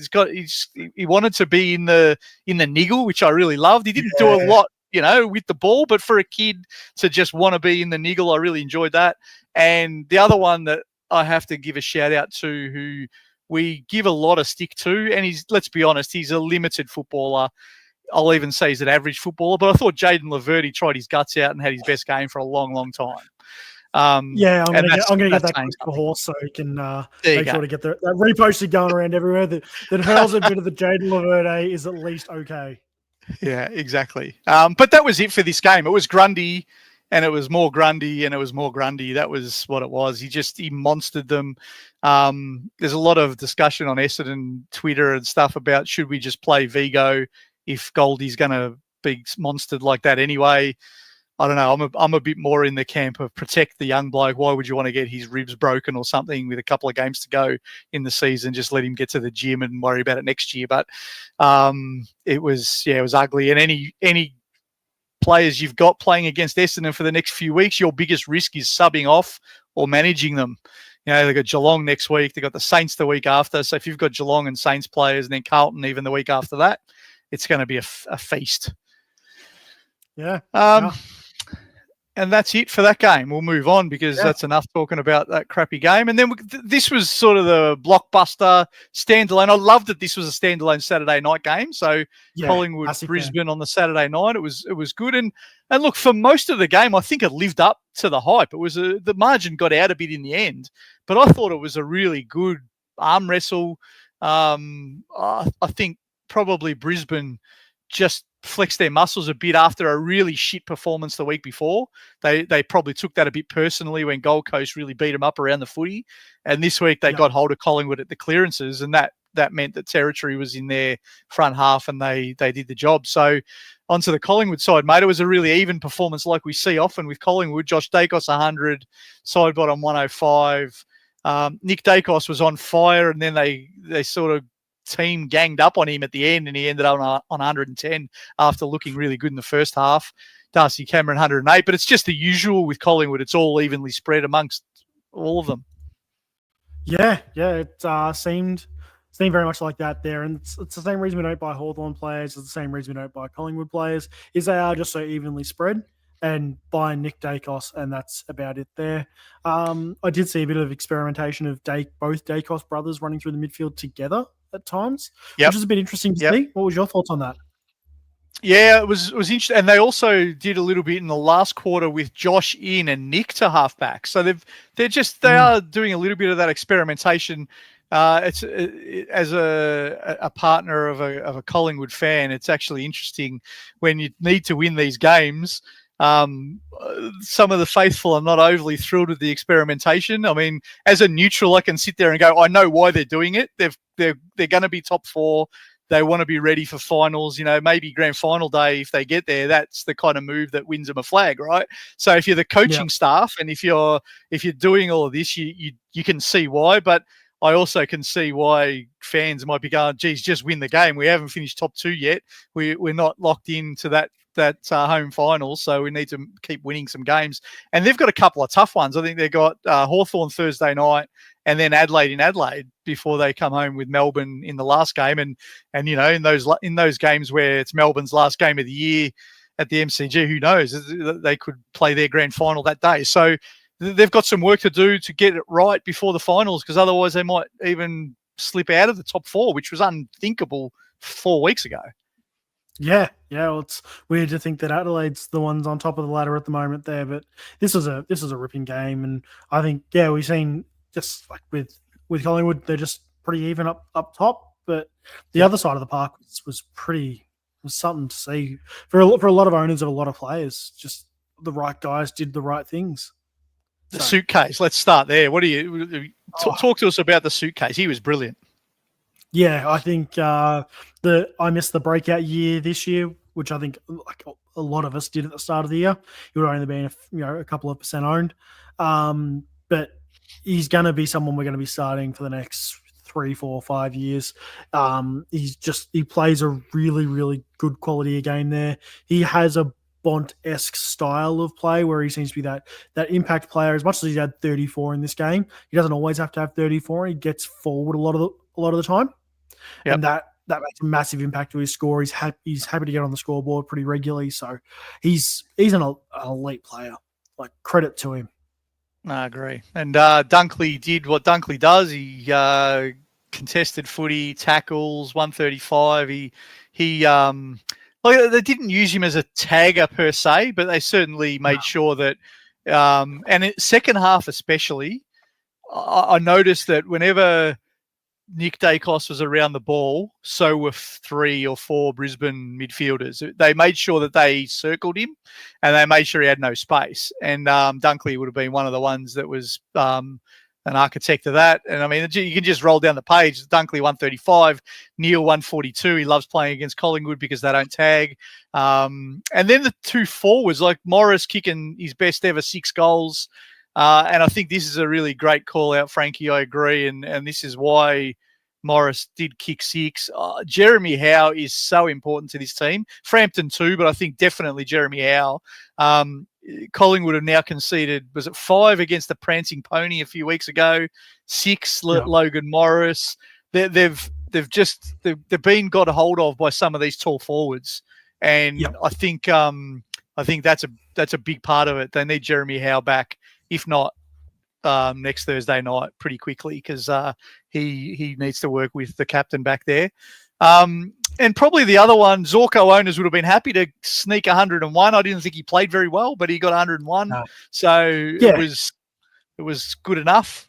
wanted to be in the niggle, which I really loved. He didn't do a lot, with the ball, but for a kid to just want to be in the niggle, I really enjoyed that. And the other one that I have to give a shout out to, who we give a lot of stick to, and let's be honest, he's a limited footballer. I'll even say he's an average footballer, but I thought Jaden Laverty tried his guts out and had his best game for a long, long time. I'm going to get that quick horse so he can make sure to get that reposted going around everywhere. That Hurls a bit of the Jaden Laverty is at least okay. Yeah, exactly. But that was it for this game. It was Grundy, and it was more Grundy, and it was more Grundy. That was what it was. He monstered them. There's a lot of discussion on Essendon Twitter and stuff about should we just play Vigo if Goldie's going to be monstered like that anyway. I don't know. I'm a bit more in the camp of protect the young bloke. Why would you want to get his ribs broken or something with a couple of games to go in the season? Just let him get to the gym and worry about it next year. But it was ugly. And any players you've got playing against Essendon for the next few weeks, your biggest risk is subbing off or managing them. They've got Geelong next week. They've got the Saints the week after. So if you've got Geelong and Saints players and then Carlton even the week after that, it's going to be a feast. Yeah. And that's it for that game. We'll move on because that's enough talking about that crappy game. And then this was sort of the blockbuster standalone. I loved that this was a standalone Saturday night game. So Collingwood, Brisbane on the Saturday night. It was good. And look, for most of the game, I think it lived up to the hype. It was the margin got out a bit in the end, but I thought it was a really good arm wrestle. I think probably Brisbane just flexed their muscles a bit after a really shit performance the week before. They probably took that a bit personally when Gold Coast really beat them up around the footy. And this week they got hold of Collingwood at the clearances, and that meant that territory was in their front half and they did the job. So onto the Collingwood side, mate, it was a really even performance like we see often with Collingwood. Josh Dacos 100, Sidebottom 105. Nick Dacos was on fire, and then they sort of team ganged up on him at the end, and he ended up on 110 after looking really good in the first half. Darcy Cameron 108, but it's just the usual with Collingwood. It's all evenly spread amongst all of them. Yeah, it seemed very much like that there, and it's the same reason we don't buy Hawthorn players. It's the same reason we don't buy Collingwood players. Is they are just so evenly spread, and buy Nick Dacos, and that's about it there. I did see a bit of experimentation of both Dacos brothers running through the midfield together at times, which is a bit interesting to see. What was your thoughts on that? Yeah, it was interesting, and they also did a little bit in the last quarter with Josh in and Nick to halfback. So they are doing a little bit of that experimentation. It's as a partner of a Collingwood fan, it's actually interesting when you need to win these games. Some of the faithful are not overly thrilled with the experimentation. I mean, as a neutral, I can sit there and go, I know why they're doing it. They're going to be top 4. They want to be ready for finals, maybe grand final day if they get there. That's the kind of move that wins them a flag, right? So if you're the coaching staff and if you're doing all of this, you can see why. But I also can see why fans might be going, geez, just win the game. We haven't finished top 2 yet. We're not locked into that home final, so we need to keep winning some games. And they've got a couple of tough ones. I think they've got Hawthorn Thursday night and then Adelaide in Adelaide before they come home with Melbourne in the last game. And in those games where it's Melbourne's last game of the year at the MCG, who knows? They could play their grand final that day. So they've got some work to do to get it right before the finals, because otherwise they might even slip out of the top 4, which was unthinkable 4 weeks ago. Yeah. Well, it's weird to think that Adelaide's the ones on top of the ladder at the moment there, but this is a ripping game, and I think we've seen just like with Collingwood, they're just pretty even up top, but the other side of the park was something to see for a lot of owners of a lot of players. Just the right guys did the right things. The suitcase. Let's start there. What do you talk to us about the suitcase? He was brilliant. Yeah, I think I missed the breakout year this year, which I think like a lot of us did at the start of the year. He would only been a couple of percent owned, but he's going to be someone we're going to be starting for the next 3, 4, 5 years. He plays a really, really good quality of game there. He has a Bont-esque style of play where he seems to be that impact player. As much as he's had 34 in this game, he doesn't always have to have 34. He gets forward a lot of the time. Yep. And that makes a massive impact to his score. He's happy to get on the scoreboard pretty regularly. So he's an elite player. Like, credit to him. I agree. And Dunkley did what Dunkley does. He contested footy, tackles, 135. He they didn't use him as a tagger per se, but they certainly made sure that and in second half especially, I noticed that whenever Nick Dacos was around the ball, so were 3 or 4 Brisbane midfielders. They made sure that they circled him and they made sure he had no space. And Dunkley would have been one of the ones that was an architect of that. And I mean, you can just roll down the page. Dunkley 135, Neil 142. He loves playing against Collingwood because they don't tag. And then the 2 forwards, like Morris kicking his best ever 6 goals. And I think this is a really great call out, Frankie. I agree. And this is why Morris did kick 6. Jeremy Howe is so important to this team. Frampton too, but I think definitely Jeremy Howe. Collingwood have now conceded, was it 5 against the Prancing Pony a few weeks ago? 6, Logan Morris. They've been got a hold of by some of these tall forwards. And I think that's a big part of it. They need Jeremy Howe back. If not, next Thursday night pretty quickly, because he needs to work with the captain back there. And probably the other one, Zorko owners would have been happy to sneak 101. I didn't think he played very well, but he got 101. No. So it was good enough.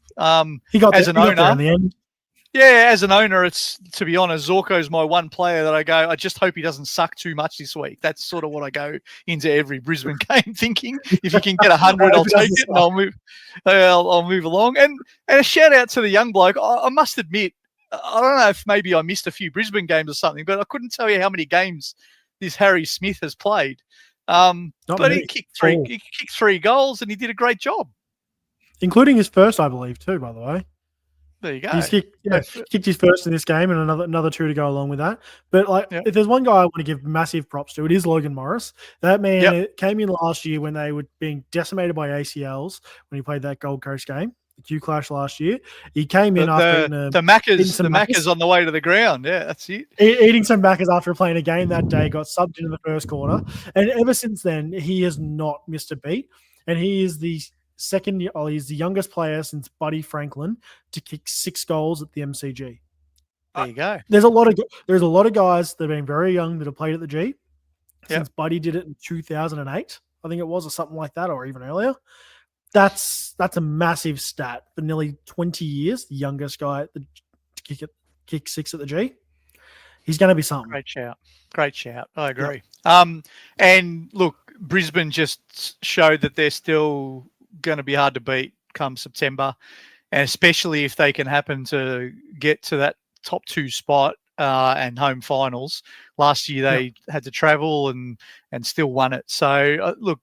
He got as an owner in the end. Yeah, as an owner, it's, to be honest, Zorko's my one player that I go, I just hope he doesn't suck too much this week. That's sort of what I go into every Brisbane game thinking. If you can get 100, I'll take it and I'll move along. And a shout out to the young bloke. I must admit, I don't know if maybe I missed a few Brisbane games or something, but I couldn't tell you how many games this Harry Smith has played. But he kicked 3 goals and he did a great job. Including his first, I believe, too, by the way. There you go. He's kicked his first in this game, and another 2 to go along with that. But if there's one guy I want to give massive props to, it is Logan Morris. That man came in last year when they were being decimated by ACLs when he played that Gold Coast game, the Q Clash last year. He came in after the Maccas on the way to the ground. Yeah, that's it. Eating some Maccas after playing a game that day, got subbed in the first quarter, and ever since then he has not missed a beat. And he is he's the youngest player since Buddy Franklin to kick 6 goals at the MCG. There you go. There's a lot of guys that have been very young that have played at the G since Buddy did it in 2008, I think it was, or something like that, or even earlier. That's a massive stat for nearly 20 years. The youngest guy to kick 6 at the G. He's going to be something. Great shout. I agree. Yep. And look, Brisbane just showed that they're still going to be hard to beat come September, and especially if they can happen to get to that top 2 spot and home finals. Last year they had to travel and still won it. So look,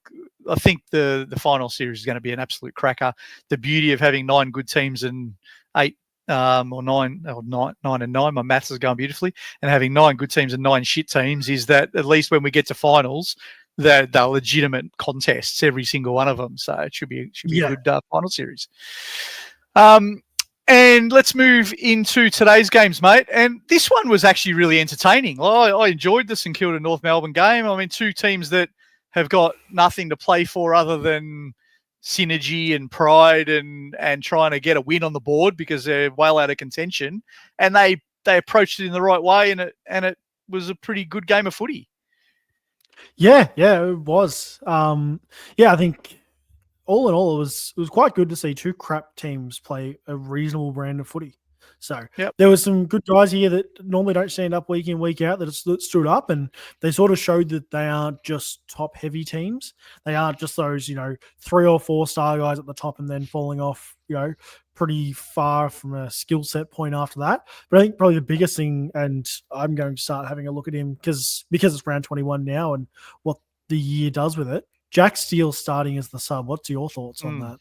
I think the final series is going to be an absolute cracker. The beauty of having 9 good teams and 8 or 9 and 9, my maths is going beautifully, and having 9 good teams and 9 shit teams is that at least when we get to finals, they're legitimate contests, every single one of them. So it should be a good final series. And let's move into today's games, mate. And this one was actually really entertaining. I enjoyed the St Kilda North Melbourne game. I mean, 2 teams that have got nothing to play for other than synergy and pride and trying to get a win on the board because they're well out of contention. And they approached it in the right way, and it was a pretty good game of footy. Yeah, it was. I think all in all, it was quite good to see 2 crap teams play a reasonable brand of footy. So there was some good guys here that normally don't stand up week in, week out that stood up, and they sort of showed that they aren't just top-heavy teams. They aren't just those, 3 or 4 star guys at the top and then falling off, pretty far from a skill set point after that. But I think probably the biggest thing, and I'm going to start having a look at him because it's round 21 now and what the year does with it. Jack Steele starting as the sub. What's your thoughts on that?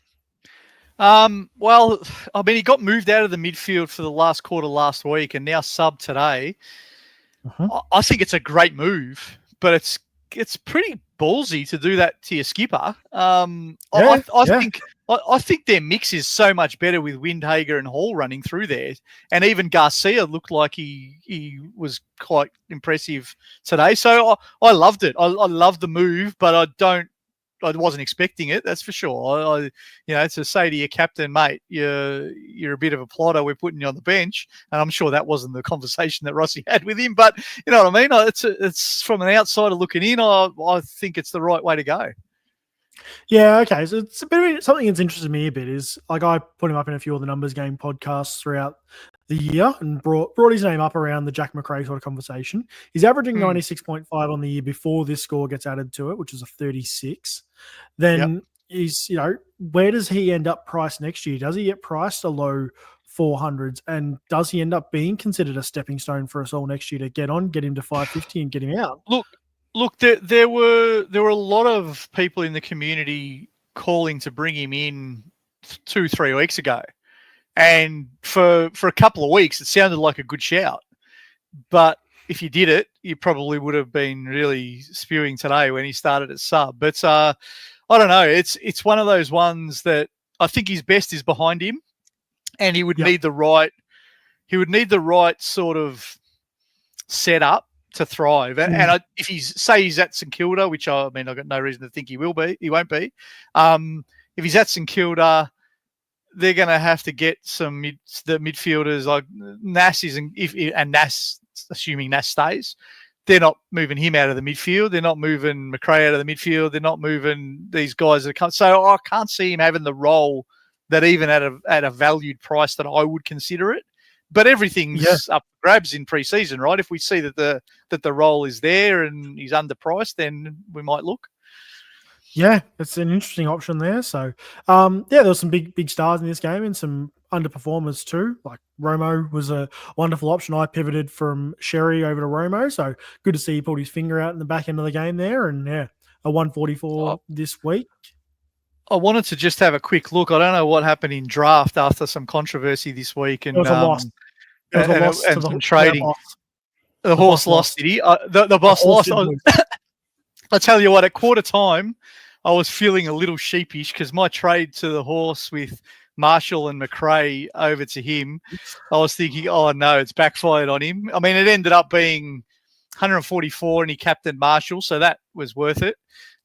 Well, I mean, he got moved out of the midfield for the last quarter last week and now sub today. I think it's a great move, but it's pretty ballsy to do that to your skipper. I think their mix is so much better with Windhager and Hall running through there, and even Garcia looked like he was quite impressive today. So I loved it. I loved the move, but I wasn't expecting it. That's for sure. To say to your captain, mate, you're a bit of a plotter. We're putting you on the bench, and I'm sure that wasn't the conversation that Rossi had with him. But you know what I mean. It's from an outsider looking in. I think it's the right way to go. Yeah, okay. So it's a bit of something that's interested me a bit is like I put him up in a few of the Numbers Game podcasts throughout the year and brought his name up around the Jack McRae sort of conversation. He's averaging 96.5 on the year before this score gets added to it, which is a 36. Then he's, where does he end up priced next year? Does he get priced a low 400s? And does he end up being considered a stepping stone for us all next year to get him to 550 and get him out? Look, there were a lot of people in the community calling to bring him in 2-3 weeks ago. And for a couple of weeks, it sounded like a good shout. But if you did it, you probably would have been really spewing today when he started at sub. But I don't know. It's one of those ones that I think his best is behind him, and he would need the right sort of setup to thrive. And if he's at St Kilda, which I've got no reason to think he won't be. If he's at St Kilda, they're going to have to get the midfielders like Nass and Nass, assuming Nass stays. They're not moving him out of the midfield. They're not moving McRae out of the midfield. They're not moving these guys that come. So I can't see him having the role that even at a valued price that I would consider it. But everything's up for grabs in pre-season, right? If we see that the role is there and he's underpriced, then we might look. Yeah, it's an interesting option there. So, there was some big stars in this game and some underperformers too. Like Romo was a wonderful option. I pivoted from Sherry over to Romo, so good to see he pulled his finger out in the back end of the game there. And a 144 this week. I wanted to just have a quick look. I don't know what happened in draft after some controversy this week, and It was a loss. It was a loss to some trading. boss. The horse lost, did he? The boss lost. I tell you what, at quarter time, I was feeling a little sheepish because my trade to the horse with Marshall and McRae over to him, I was thinking, oh no, it's backfired on him. I mean, it ended up being 144 and he captained Marshall, so that was worth it.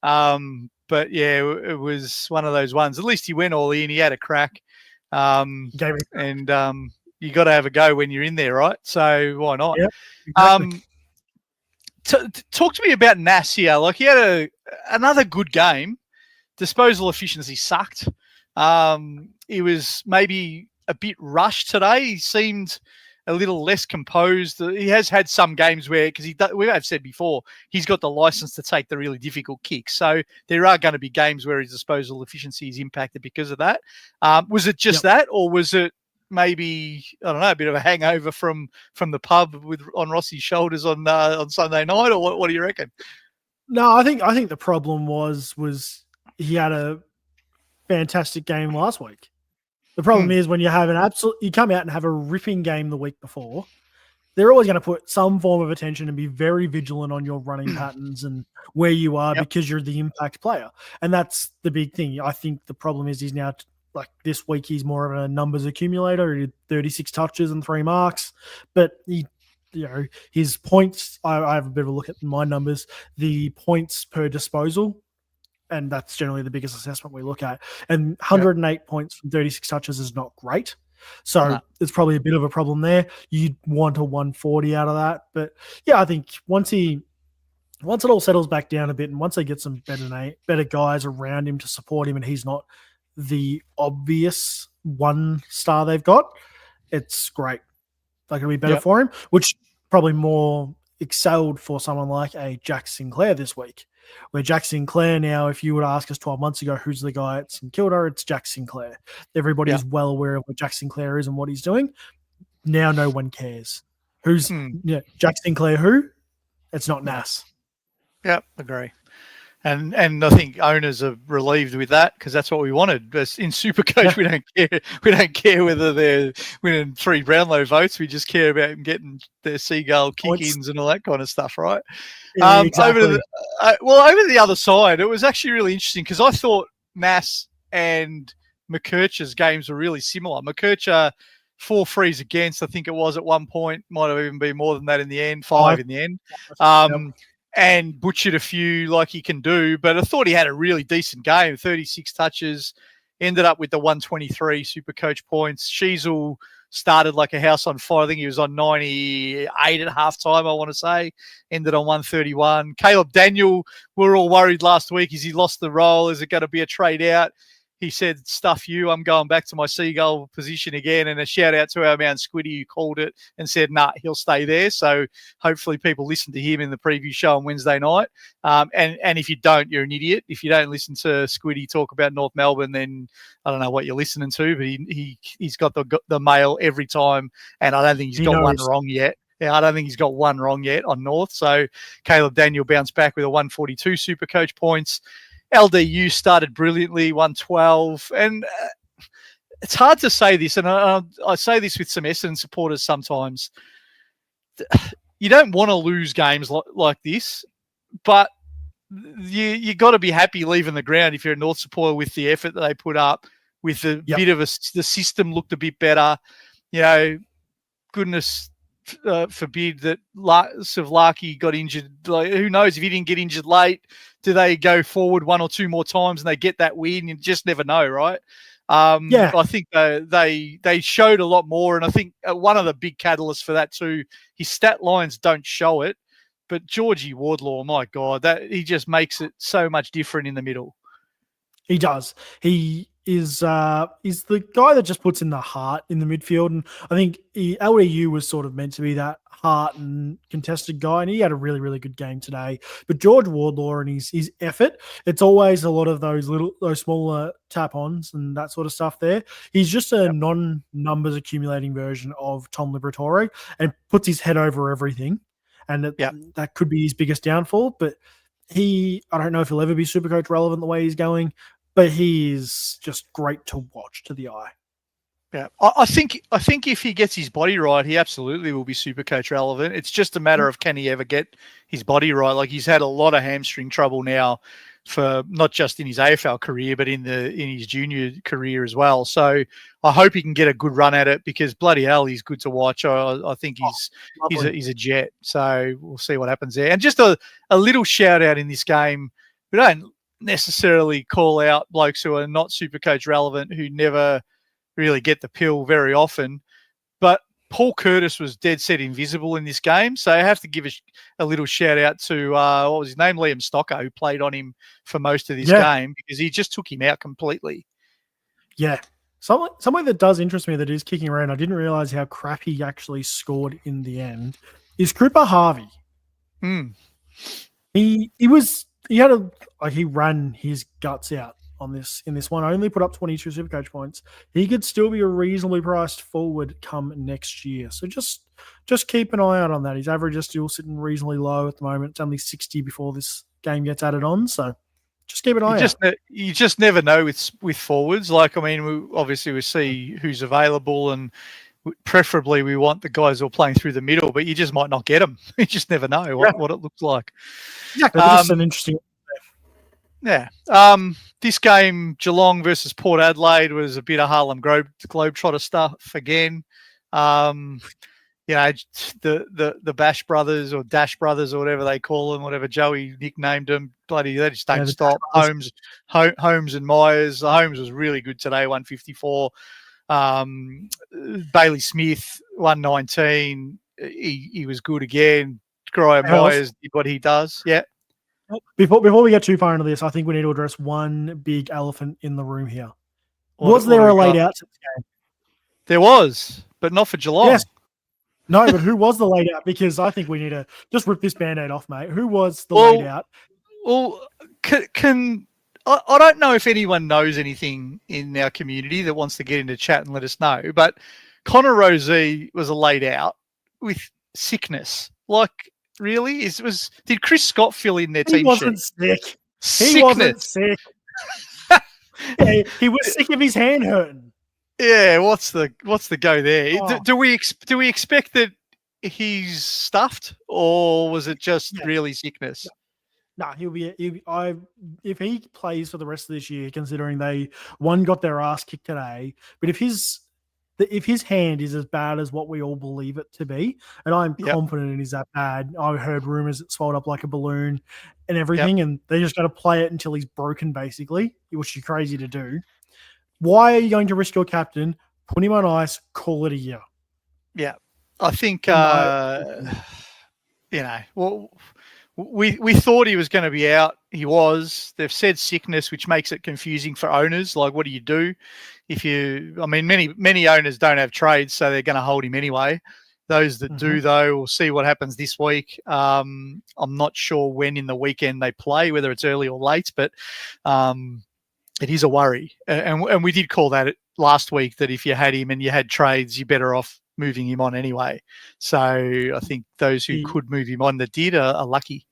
But yeah, it was one of those ones. At least he went all in. He had a crack. And you got to have a go when you're in there, right? So why not? Yeah, exactly. Talk to me about Nass here. Like, he had another good game. Disposal efficiency sucked. He was maybe a bit rushed today. He seemed a little less composed. He has had some games where, because we have said before, he's got the license to take the really difficult kicks. So there are going to be games where his disposal efficiency is impacted because of that. Was it just that, or was it maybe, I don't know, a bit of a hangover from the pub on Rossi's shoulders on Sunday night, or what do you reckon? No, I think the problem was he had a fantastic game last week. The problem is when you have you come out and have a ripping game the week before, they're always going to put some form of attention and be very vigilant on your running patterns and where you are because you're the impact player. And that's the big thing. I think the problem is he's now, like this week, he's more of a numbers accumulator. He did 36 touches and 3 marks, but his points, I have a bit of a look at my numbers, the points per disposal, and that's generally the biggest assessment we look at. And 108 points from 36 touches is not great. So it's probably a bit of a problem there. You'd want a 140 out of that. But yeah, I think once it all settles back down a bit, and once they get some better guys around him to support him, and he's not the obvious one star they've got, it's great. Like, it'll be better for him, which probably more excelled for someone like a Jack Sinclair this week. Where Jack Sinclair now, if you would ask us 12 months ago, who's the guy at St Kilda, it's Jack Sinclair. Everybody is well aware of what Jack Sinclair is and what he's doing. Now no one cares. Who's Jack Sinclair who? It's not Nass. Yep, agree. And I think owners are relieved with that, because that's what we wanted. But in SuperCoach, we don't care. We don't care whether they're winning 3 Brownlow votes. We just care about them getting their seagull kick-ins and all that kind of stuff, right? Yeah, exactly. Over the other side, it was actually really interesting, because I thought Nass and McKercher's games were really similar. McKercher, 4 frees against, I think it was at one point. Might have even been more than that in the end, 5 in the end. And butchered a few like he can do. But I thought he had a really decent game, 36 touches, ended up with the 123 SuperCoach points. Sheasel started like a house on fire. I think he was on 98 at halftime, I want to say. Ended on 131. Caleb Daniel, we were all worried last week. Has he lost the role? Is it going to be a trade out? He said, stuff you, I'm going back to my seagull position again. And a shout out to our man Squiddy, who called it and said, nah, he'll stay there. So hopefully people listen to him in the preview show on Wednesday night. And if you don't, you're an idiot. If you don't listen to Squiddy talk about North Melbourne, then I don't know what you're listening to, but he's got the mail every time. And I don't think he's got one wrong yet. Yeah, I don't think he's got one wrong yet on North. So Caleb Daniel bounced back with a 142 SuperCoach points. LDU started brilliantly, 112. And it's hard to say this, and I say this with some Essendon supporters sometimes. You don't want to lose games like this, but you got to be happy leaving the ground if you're a North supporter with the effort that they put up, with the bit of the system looked a bit better. Goodness forbid that Savlaki got injured. Like, who knows if he didn't get injured late? Do they go forward 1 or 2 more times and they get that win? You just never know, right? I think they showed a lot more, and I think one of the big catalysts for that too, his stat lines don't show it, but Georgie Wardlaw, my God, that he just makes it so much different in the middle. He does. He is the guy that just puts in the heart in the midfield, and I think LDU was sort of meant to be that heart and contested guy, and he had a really, really good game today. But George Wardlaw and his effort, it's always a lot of those smaller tap-ons and that sort of stuff there. He's just a non-numbers accumulating version of Tom Liberatore and puts his head over everything, and that could be his biggest downfall. But I don't know if he'll ever be SuperCoach relevant the way he's going. but he is just great to watch to the eye. Yeah, I think if he gets his body right, he absolutely will be Supercoach relevant. It's just a matter of can he ever get his body right. Like he's had a lot of hamstring trouble now, for not just in his AFL career, but in his junior career as well. So I hope he can get a good run at it because bloody hell, he's good to watch. I think he's a jet. So we'll see what happens there. And just a little shout out in this game. We don't necessarily call out blokes who are not Supercoach relevant, who never really get the pill very often, but Paul Curtis was dead set invisible in this game, so I have to give a little shout out to what was his name, Liam Stocker, who played on him for most of this game because he just took him out completely. Yeah, something that does interest me that is kicking around. I didn't realize how crap he actually scored in the end. Is Cooper Harvey? He ran his guts out in this one. Only put up 22 Supercoach points. He could still be a reasonably priced forward come next year. So just keep an eye out on that. His average is still sitting reasonably low at the moment. It's only 60 before this game gets added on. So just keep an eye out. You just never know with forwards. Like, I mean, we see who's available, and preferably we want the guys who are playing through the middle, but you just might not get them. You just never know what it looks like. Yeah, that's an interesting. Yeah. This game, Geelong versus Port Adelaide, was a bit of Harlem Globetrotter stuff again. The Bash Brothers or Dash Brothers or whatever they call them, whatever Joey nicknamed them, bloody, they just don't stop. Holmes and Myers. Holmes was really good today, 154. Bailey Smith, 119. He was good again. Graham Myers did what he does. Yeah. Before we get too far into this, I think we need to address one big elephant in the room here. Was there a laid out to this game? There was, but not for Geelong. Yes. No, but who was the laid out? Because I think we need to just rip this Band-Aid off, mate. Who was the laid out? Well, I don't know if anyone knows anything in our community that wants to get into chat and let us know, but Connor Rozee was a laid out with sickness. Like, really? Did Chris Scott fill in their team sheet? He wasn't sick. Sickness. He wasn't sick. He was sick of his hand hurting. Yeah, what's the go there? Oh. Do we expect that he's stuffed, or was it just really sickness? No, if he plays for the rest of this year, considering they got their ass kicked today, but if his hand is as bad as what we all believe it to be, and I'm confident it is that bad. I've heard rumors it swelled up like a balloon and everything, and they just got to play it until he's broken, basically, which is crazy to do. Why are you going to risk your captain, put him on ice, call it a year? Yeah, I think, we thought he was going to be out. He was. They've said sickness, which makes it confusing for owners. Like, what do you do? Many owners don't have trades, so they're going to hold him anyway. Those that do, though, we'll see what happens this week. I'm not sure when in the weekend they play, whether it's early or late, but it is a worry. And we did call that last week, that if you had him and you had trades, you're better off moving him on anyway. So I think those who could move him on that did are lucky.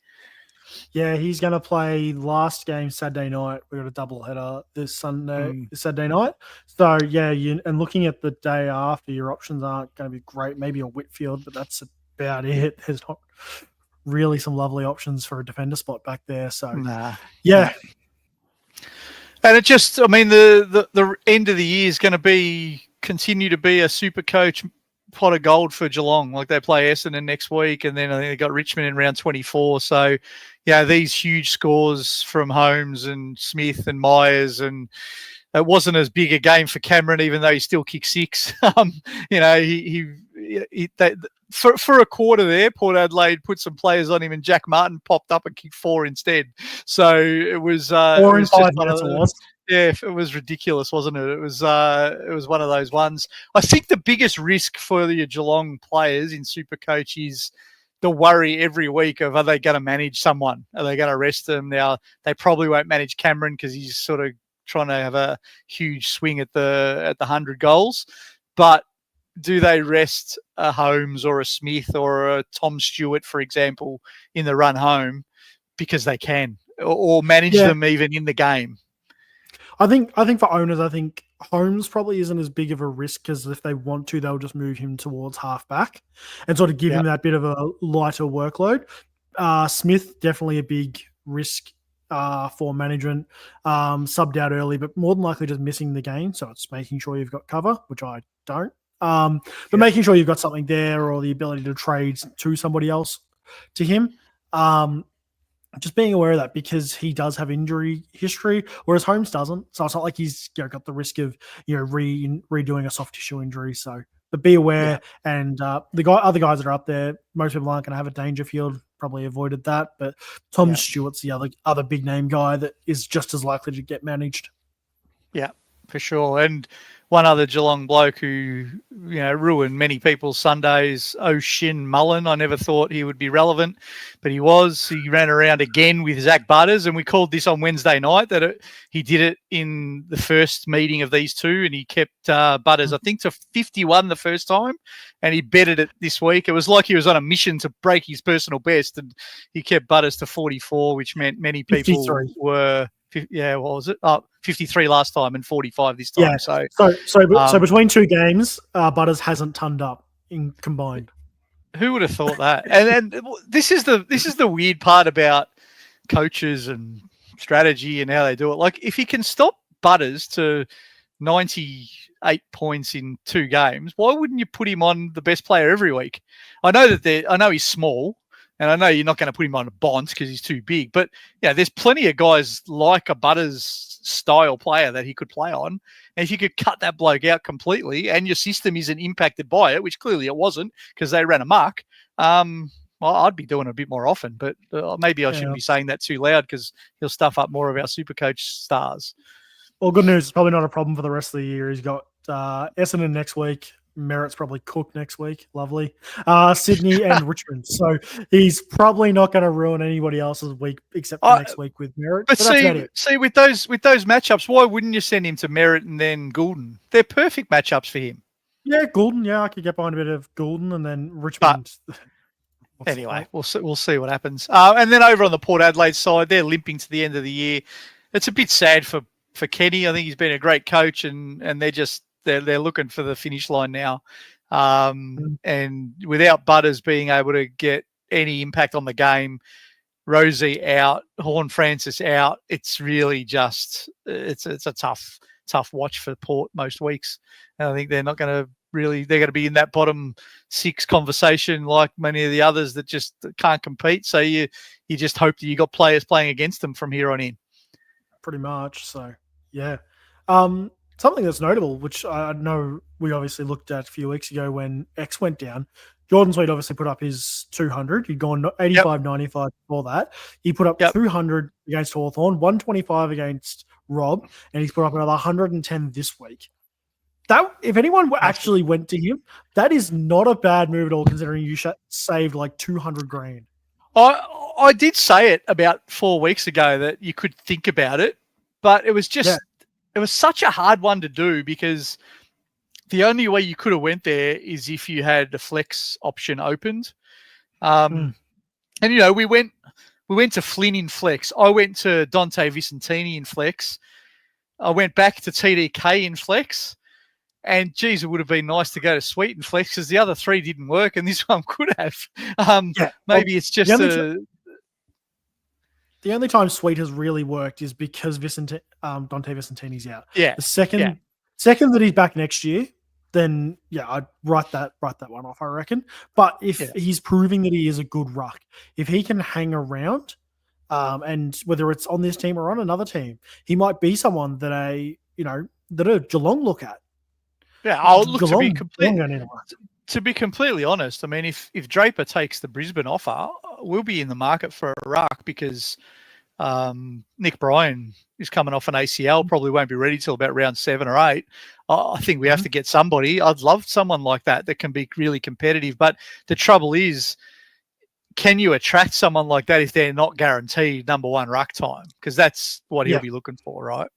Yeah, he's going to play last game Saturday night. We've got a double header this Saturday night. So, and looking at the day after, your options aren't going to be great. Maybe a Whitfield, but that's about it. There's not really some lovely options for a defender spot back there. So, yeah. And it just, the end of the year is going to continue to be a Supercoach pot of gold for Geelong. Like, they play Essendon next week, and then I think they got Richmond in round 24. So, these huge scores from Holmes and Smith and Myers, and it wasn't as big a game for Cameron, even though he still kicked 6. For a quarter there, Port Adelaide put some players on him, and Jack Martin popped up and kicked 4 instead. So it was 4 in 5 minutes. Yeah, it was ridiculous, wasn't it? It was one of those ones. I think the biggest risk for the Geelong players in Supercoach is the worry every week of, are they going to manage someone? Are they going to rest them? Now, they probably won't manage Cameron because he's sort of trying to have a huge swing at the 100 goals. But do they rest a Holmes or a Smith or a Tom Stewart, for example, in the run home because they can, or manage them even in the game? I think for owners, I think Holmes probably isn't as big of a risk because if they want to, they'll just move him towards halfback and sort of give him that bit of a lighter workload. Smith, definitely a big risk for management. Subbed out early, but more than likely just missing the game. So it's making sure you've got cover, which I don't. But making sure you've got something there or the ability to trade to somebody else to him. Just being aware of that because he does have injury history, whereas Holmes doesn't. So it's not like he's got the risk of redoing a soft tissue injury. So, but be aware. Yeah. And other guys that are up there, most people aren't going to have a Dangerfield. Probably avoided that. But Tom Stewart's the other big name guy that is just as likely to get managed. Yeah, for sure. And one other Geelong bloke who, ruined many people's Sundays, O'Shin Mullen. I never thought he would be relevant, but he was. He ran around again with Zach Butters, and we called this on Wednesday night that he did it in the first meeting of these two, and he kept Butters, I think, to 51 the first time, and he betted it this week. It was like he was on a mission to break his personal best, and he kept Butters to 44, which meant many people 53. were... Yeah, what was it? 53 last time and 45 this time. Yeah. So between two games, Butters hasn't turned up in combined. Who would have thought that? And this is the weird part about coaches and strategy and how they do it. Like if you can stop Butters to 98 points in 2 games, why wouldn't you put him on the best player every week? I know he's small. And I know you're not going to put him on a Bont because he's too big, but there's plenty of guys like a Butters style player that he could play on. And if you could cut that bloke out completely and your system isn't impacted by it, which clearly it wasn't because they ran amok, well, I'd be doing it a bit more often, but maybe I shouldn't be saying that too loud because he'll stuff up more of our SuperCoach stars. Well, good news. It's probably not a problem for the rest of the year. He's got Essendon next week. Merritt's probably cooked next week. Lovely. Sydney and Richmond. So he's probably not going to ruin anybody else's week except for next week with Merritt. But see, with those matchups, why wouldn't you send him to Merritt and then Goulden? They're perfect matchups for him. Yeah, Goulden. Yeah, I could get behind a bit of Goulden and then Richmond. Anyway, we'll see what happens. And then over on the Port Adelaide side, they're limping to the end of the year. It's a bit sad for Kenny. I think he's been a great coach, and they're looking for the finish line now. And without Butters being able to get any impact on the game, Rosie out, Horne-Francis out, it's really just it's a tough watch for Port most weeks. And I think they're not going to they're going to be in that bottom 6 conversation like many of the others that just can't compete. So you just hope that you got players playing against them from here on in. Pretty much. So yeah. Something that's notable, which I know we obviously looked at a few weeks ago when X went down, Jordan Sweet obviously put up his 200. He'd gone 85, 95 before that. He put up 200 against Hawthorn, 125 against Rob, and he's put up another 110 this week. That, if anyone actually went to him, that is not a bad move at all, considering you saved like 200 grand. I did say it about 4 weeks ago that you could think about it, but it was just... Yeah. It was such a hard one to do because the only way you could have went there is if you had the flex option opened. And, we went to Flynn in flex. I went to Dante Vicentini in flex. I went back to TDK in flex. And, geez, it would have been nice to go to Sweet in flex because the other 3 didn't work and this one could have. Maybe it's just the only time Sweet has really worked is because Dante Vicentini's out. Yeah. The second that he's back next year, then I'd write that one off, I reckon. But if he's proving that he is a good ruck, if he can hang around, and whether it's on this team or on another team, he might be someone that a Geelong look at. Yeah, I'll look to be completely honest. I mean, if Draper takes the Brisbane offer, we'll be in the market for a ruck because Nick Bryan is coming off an ACL, probably won't be ready till about round 7 or 8. I think we have to get somebody. I'd love someone like that can be really competitive. But the trouble is, can you attract someone like that if they're not guaranteed number 1 ruck time? Because that's what he'll be looking for, right?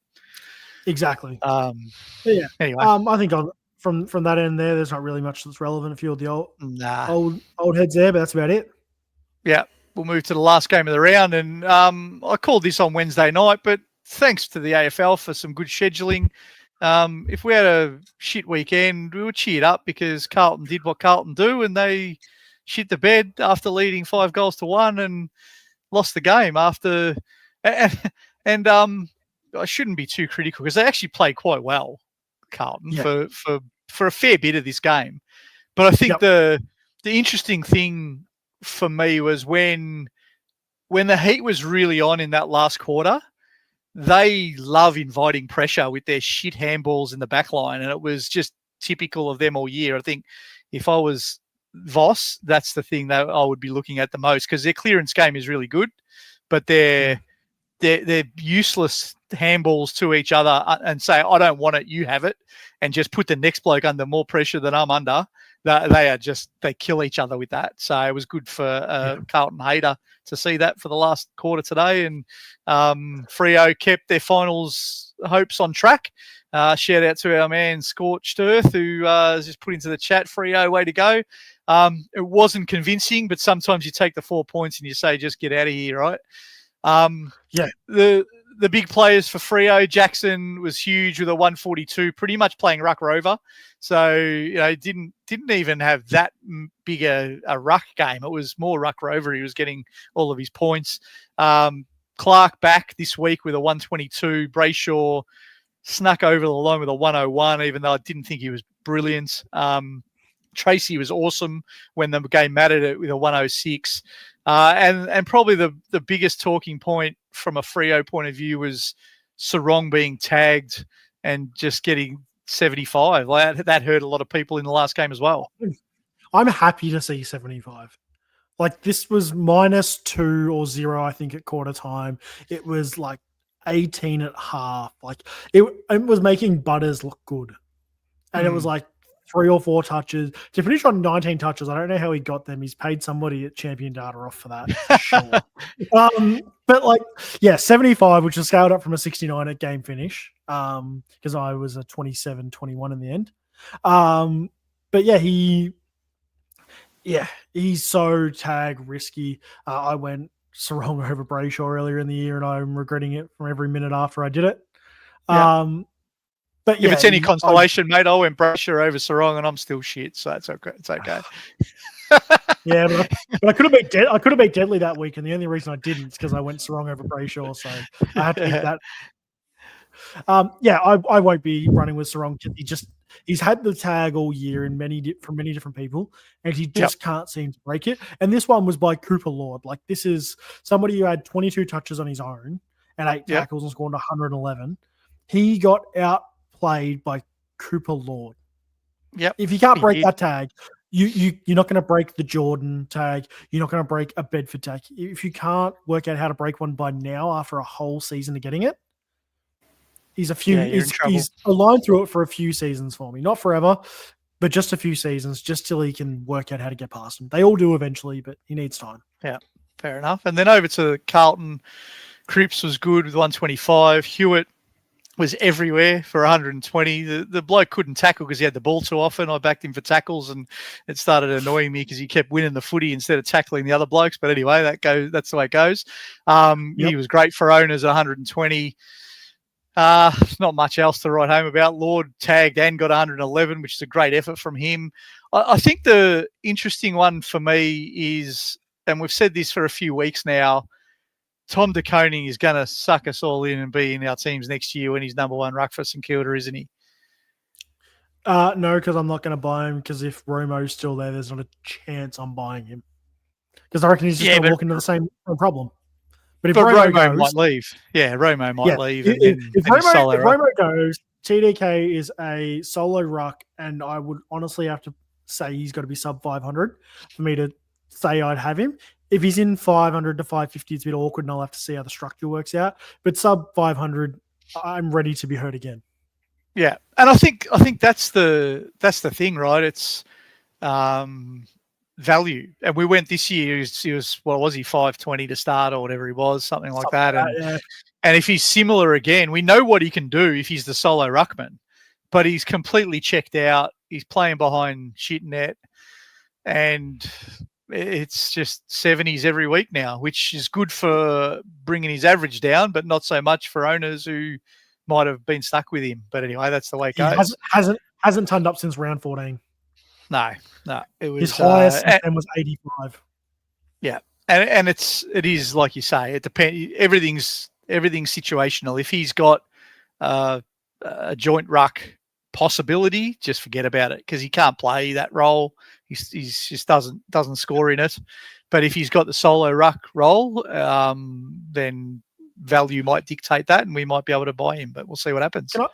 Exactly. Anyway, I think from that end there's not really much that's relevant. A few of the old heads there, but that's about it. Yeah, we'll move to the last game of the round, and I called this on Wednesday night, but thanks to the AFL for some good scheduling. If we had a shit weekend, we were cheered up because Carlton did what Carlton do, and they shit the bed after leading 5-1 and lost the game after. And I shouldn't be too critical because they actually played quite well, Carlton, for a fair bit of this game. But I think the interesting thing for me was when the heat was really on in that last quarter, they love inviting pressure with their shit handballs in the back line, and it was just typical of them all year. I think if I was Voss, that's the thing that I would be looking at the most, because their clearance game is really good, but they're useless handballs to each other and say, I don't want it, you have it, and just put the next bloke under more pressure than I'm under. They kill each other with that. So it was good for Carlton hater to see that for the last quarter today. And Freo kept their finals hopes on track. Shout out to our man Scorched Earth, who has just put into the chat, Freo, way to go. It wasn't convincing, but sometimes you take the 4 points and you say, just get out of here, right? The big players for Freo, Jackson was huge with a 142, pretty much playing ruck rover. So, didn't even have that big a ruck game. It was more ruck rover. He was getting all of his points. Clark back this week with a 122. Brayshaw snuck over the line with a 101, even though I didn't think he was brilliant. Tracy was awesome when the game mattered with a 106. And probably the biggest talking point from a Freo point of view was Sarong being tagged and just getting 75. That hurt a lot of people in the last game as well. I'm happy to see 75. Like, this was -2 or 0, I think, at quarter time. It was like 18 at half. Like, it was making Butters look good. And it was like 3 or 4 touches. To finish on 19 touches, I don't know how he got them. He's paid somebody at Champion Data off for that, for sure. But 75, which is scaled up from a 69 at game finish, because I was a 27-21 in the end. But he's so tag risky. I went Sarong over Brayshaw earlier in the year, and I'm regretting it from every minute after I did it. But if it's any consolation, mate, I went Brayshaw over Sarong, and I'm still shit, so it's okay. It's okay. But I could have beat Deadly that week, and the only reason I didn't is because I went Sarong over Brayshaw, so I had to beat that. I won't be running with Sarong. He's had the tag all year from many different people, and he just can't seem to break it. And this one was by Cooper Lord. Like, this is somebody who had 22 touches on his own and 8 tackles and scored 111. He got outplayed by Cooper Lord. Yep. If you can't break that tag, you're not going to break the Jordan tag. You're not going to break a Bedford tag. If you can't work out how to break one by now after a whole season of getting it, he's aligned through it for a few seasons for me. Not forever, but just a few seasons, just till he can work out how to get past them. They all do eventually, but he needs time. Yeah, fair enough. And then over to Carlton, Cripps was good with 125. Hewitt was everywhere for 120. The bloke couldn't tackle because he had the ball too often. I backed him for tackles, and it started annoying me because he kept winning the footy instead of tackling the other blokes. But anyway, that's the way it goes. He was great for owners at 120. Not much else to write home about. Lord tagged and got 111, which is a great effort from him. I think the interesting one for me is, and we've said this for a few weeks now, Tom De Koning is going to suck us all in and be in our teams next year when he's number 1 ruck for St Kilda, isn't he? No, because I'm not going to buy him, because if Romo's still there, there's not a chance I'm buying him. Because I reckon he's just going to walk into the same problem. But if Romo might leave. Yeah, Romo might leave. If Romo goes, TDK is a solo ruck, and I would honestly have to say he's got to be sub 500 for me to say I'd have him. If he's in 500 to 550, it's a bit awkward, and I'll have to see how the structure works out. But sub 500, I'm ready to be hurt again. Yeah, and I think that's the thing, right? It's value. And we went this year, he was what was he, 520 to start or whatever he was, something like that. And if he's similar again, we know what he can do if he's the solo ruckman, but he's completely checked out. He's playing behind shit net. And it's just 70s every week now, which is good for bringing his average down, but not so much for owners who might have been stuck with him. But anyway, that's the way it goes. Hasn't turned up since round 14. No, it was his highest since then was 85. Yeah, and it is like you say. It depends. Everything's situational. If he's got a joint ruck possibility, just forget about it because he can't play that role. He just doesn't score in it. But if he's got the solo ruck role, then value might dictate that, and we might be able to buy him. But we'll see what happens. I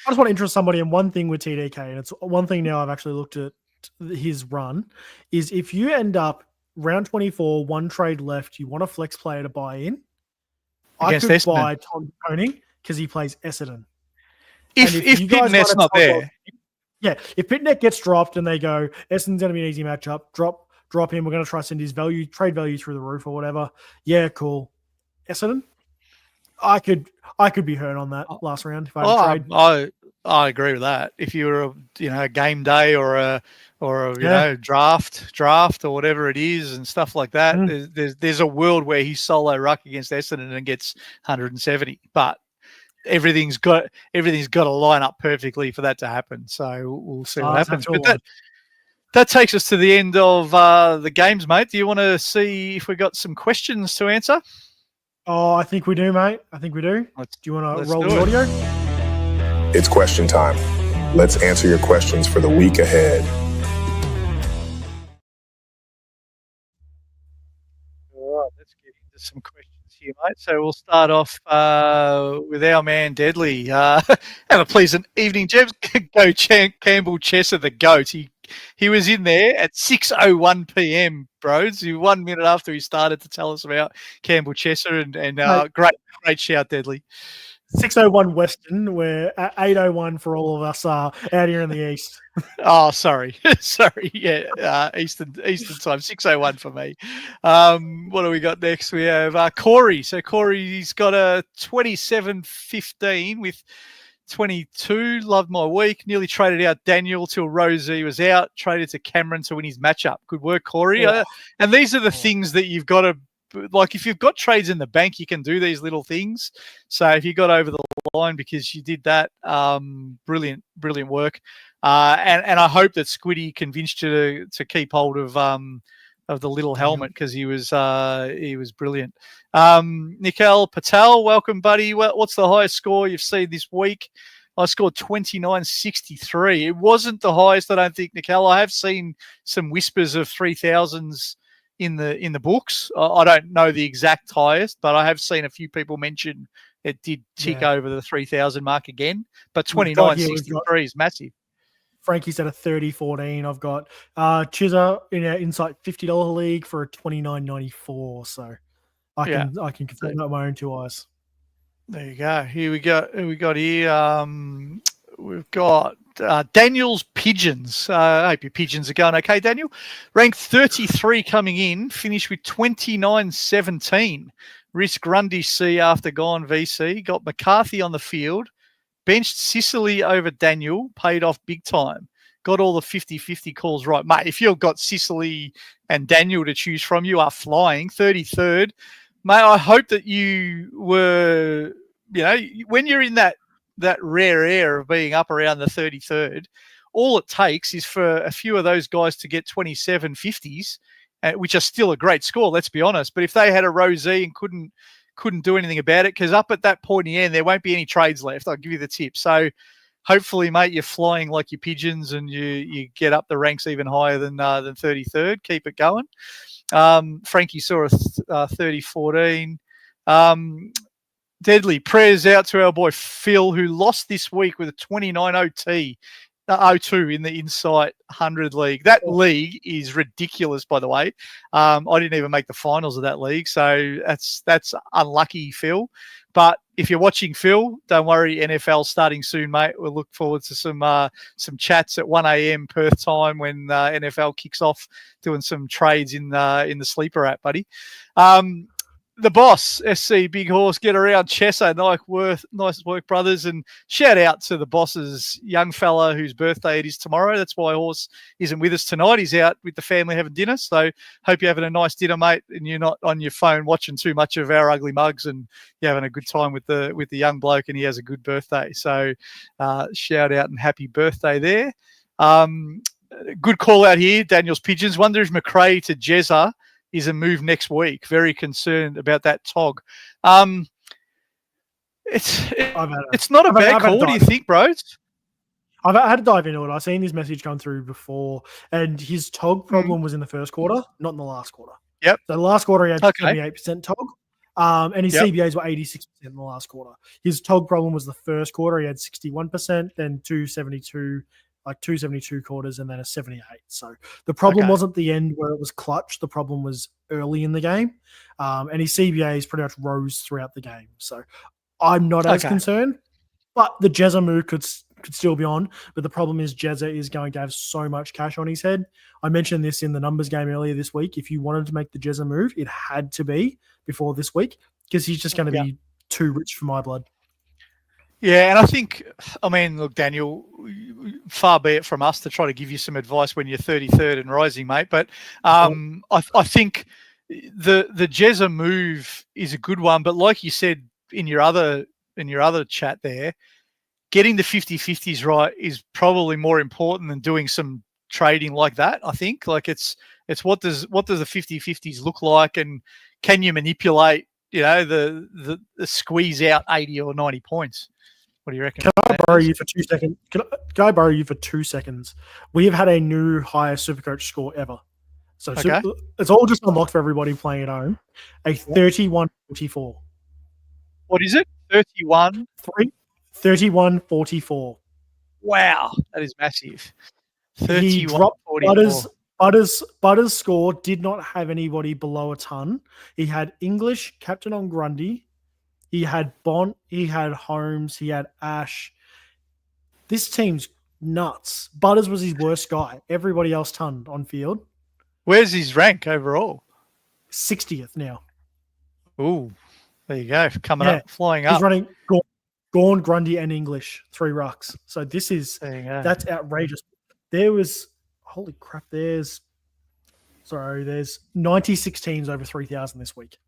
just want to interest somebody in one thing with TDK, and it's one thing now I've actually looked at his run, is if you end up round 24, one trade left, you want a flex player to buy in, I could buy Tom Koning because he plays Essendon. If Pitnet's not there. Yeah, if Pitnet gets dropped and they go, Essendon's going to be an easy matchup, drop him, we're going to try to send his trade value through the roof or whatever. Yeah, cool. Essendon, I could be hurt on that last round if I had a trade. I agree with that. If you were a game day or a draft or whatever it is and stuff like that, there's a world where he's solo ruck against Essendon and gets 170. But everything's got to line up perfectly for that to happen. So we'll see what happens. But that takes us to the end of the games, mate. Do you want to see if we got some questions to answer? Oh, I think we do, mate. I think we do. Do you want to roll the audio? It's question time. Let's answer your questions for the week ahead. All right, let's get into some questions here, mate. So we'll start off with our man Deadly. Have a pleasant evening, Jebs. Go Campbell Chesser, the GOAT. He was in there at 6:01 p.m. Bros. 1 minute after he started to tell us about Campbell Chesser and great shout, Deadly. 6:01 Western, we're at 8:01 for all of us out here in the east. Oh, sorry. Yeah, Eastern time, 6:01 for me. What do we got next? We have Corey. So Corey's got a 27-15 with 22. Loved my week. Nearly traded out Daniel till Rosie was out. Traded to Cameron to win his matchup. Good work, Corey. And these are the things that you've got to, like, if you've got trades in the bank, you can do these little things. So if you got over the line because you did that, brilliant work. And I hope that Squiddy convinced you to keep hold of the little helmet because he was brilliant. Nikhil Patel, welcome, buddy. What's the highest score you've seen this week? I scored 29.63. It wasn't the highest, I don't think, Nikhil. I have seen some whispers of 3,000s in the books. I don't know the exact highest, but I have seen a few people mention it did tick over the 3,000 mark again. But 29.63 is massive. Frankie's at a 30-14. I've got Chizza in our Insight $50 league for a 29.94. So I can confirm that with my own two eyes. There you go. Who we got here? We've got Daniel's Pigeons. I hope your pigeons are going okay, Daniel. Ranked 33 coming in, finished with 29.17. Risk Grundy C after gone VC. Got McCarthy on the field. Benched Sicily over Daniel. Paid off big time. Got all the 50-50 calls right. Mate, if you've got Sicily and Daniel to choose from, you are flying. 33rd. Mate, I hope that you were, when you're in that rare air of being up around the 33rd, all it takes is for a few of those guys to get 27.50s, which are still a great score, let's be honest. But if they had a Rosie and couldn't do anything about it, because up at that point in the end, there won't be any trades left. I'll give you the tip. So hopefully, mate, you're flying like your pigeons and you get up the ranks even higher than 33rd. Keep it going. Frankie saw a 30-14. Deadly prayers out to our boy Phil, who lost this week with a 29.02 in the Insight 100 league. That league is ridiculous, by the way. I didn't even make the finals of that league, so that's unlucky, Phil. But if you're watching Phil, don't worry, NFL starting soon, mate. We'll look forward to some chats at 1 a.m. Perth time when NFL kicks off, doing some trades in the sleeper app, buddy. the boss, SC Big Horse, get around Chesser, nice work, brothers. And shout out to the boss's young fella whose birthday it is tomorrow. That's why Horse isn't with us tonight. He's out with the family having dinner. So hope you're having a nice dinner, mate, and you're not on your phone watching too much of our ugly mugs, and you're having a good time with the young bloke, and he has a good birthday. So shout out and happy birthday there. Good call out here, Daniel's Pigeons. Wonder if McRae to Jezza is a move next week. Very concerned about that Tog. It's not a bad call. What do you think, bros? I've had to dive into it. I've seen this message come through before, and his Tog problem was in the first quarter, not in the last quarter. Yep. So the last quarter he had 78% Tog, and his CBAs were 86% in the last quarter. His Tog problem was the first quarter. He had 61%, then 272 quarters, and then a 78. So the problem wasn't the end where it was clutch. The problem was early in the game. And his CBAs pretty much rose throughout the game. So I'm not as concerned, but the Jezza move could still be on. But the problem is Jezza is going to have so much cash on his head. I mentioned this in the numbers game earlier this week. If you wanted to make the Jezza move, it had to be before this week, because he's just going to be too rich for my blood. Yeah, and I think, look, Daniel, far be it from us to try to give you some advice when you're 33rd and rising, mate. But I think the Jezza move is a good one. But like you said in your other chat there, getting the 50-50s right is probably more important than doing some trading like that. I think it's what does the 50-50s look like, and can you manipulate the squeeze out 80 or 90 points? What do you reckon? Can I borrow you for 2 seconds? Can I borrow you for 2 seconds? We have had a new highest SuperCoach score ever. So it's all just unlocked for everybody playing at home. A 31-44. What is it? 31? 31-44. Wow, that is massive. 31-44. Butters' score did not have anybody below a ton. He had English, captain on Grundy. He had Bont, he had Holmes, he had Ash. This team's nuts. Butters was his worst guy. Everybody else tonned on field. Where's his rank overall? 60th now. Ooh, there you go. Coming up, flying up. He's running Gawn, Grundy, and English, 3 rucks. So that's outrageous. There was, holy crap, there's 96 teams over 3,000 this week.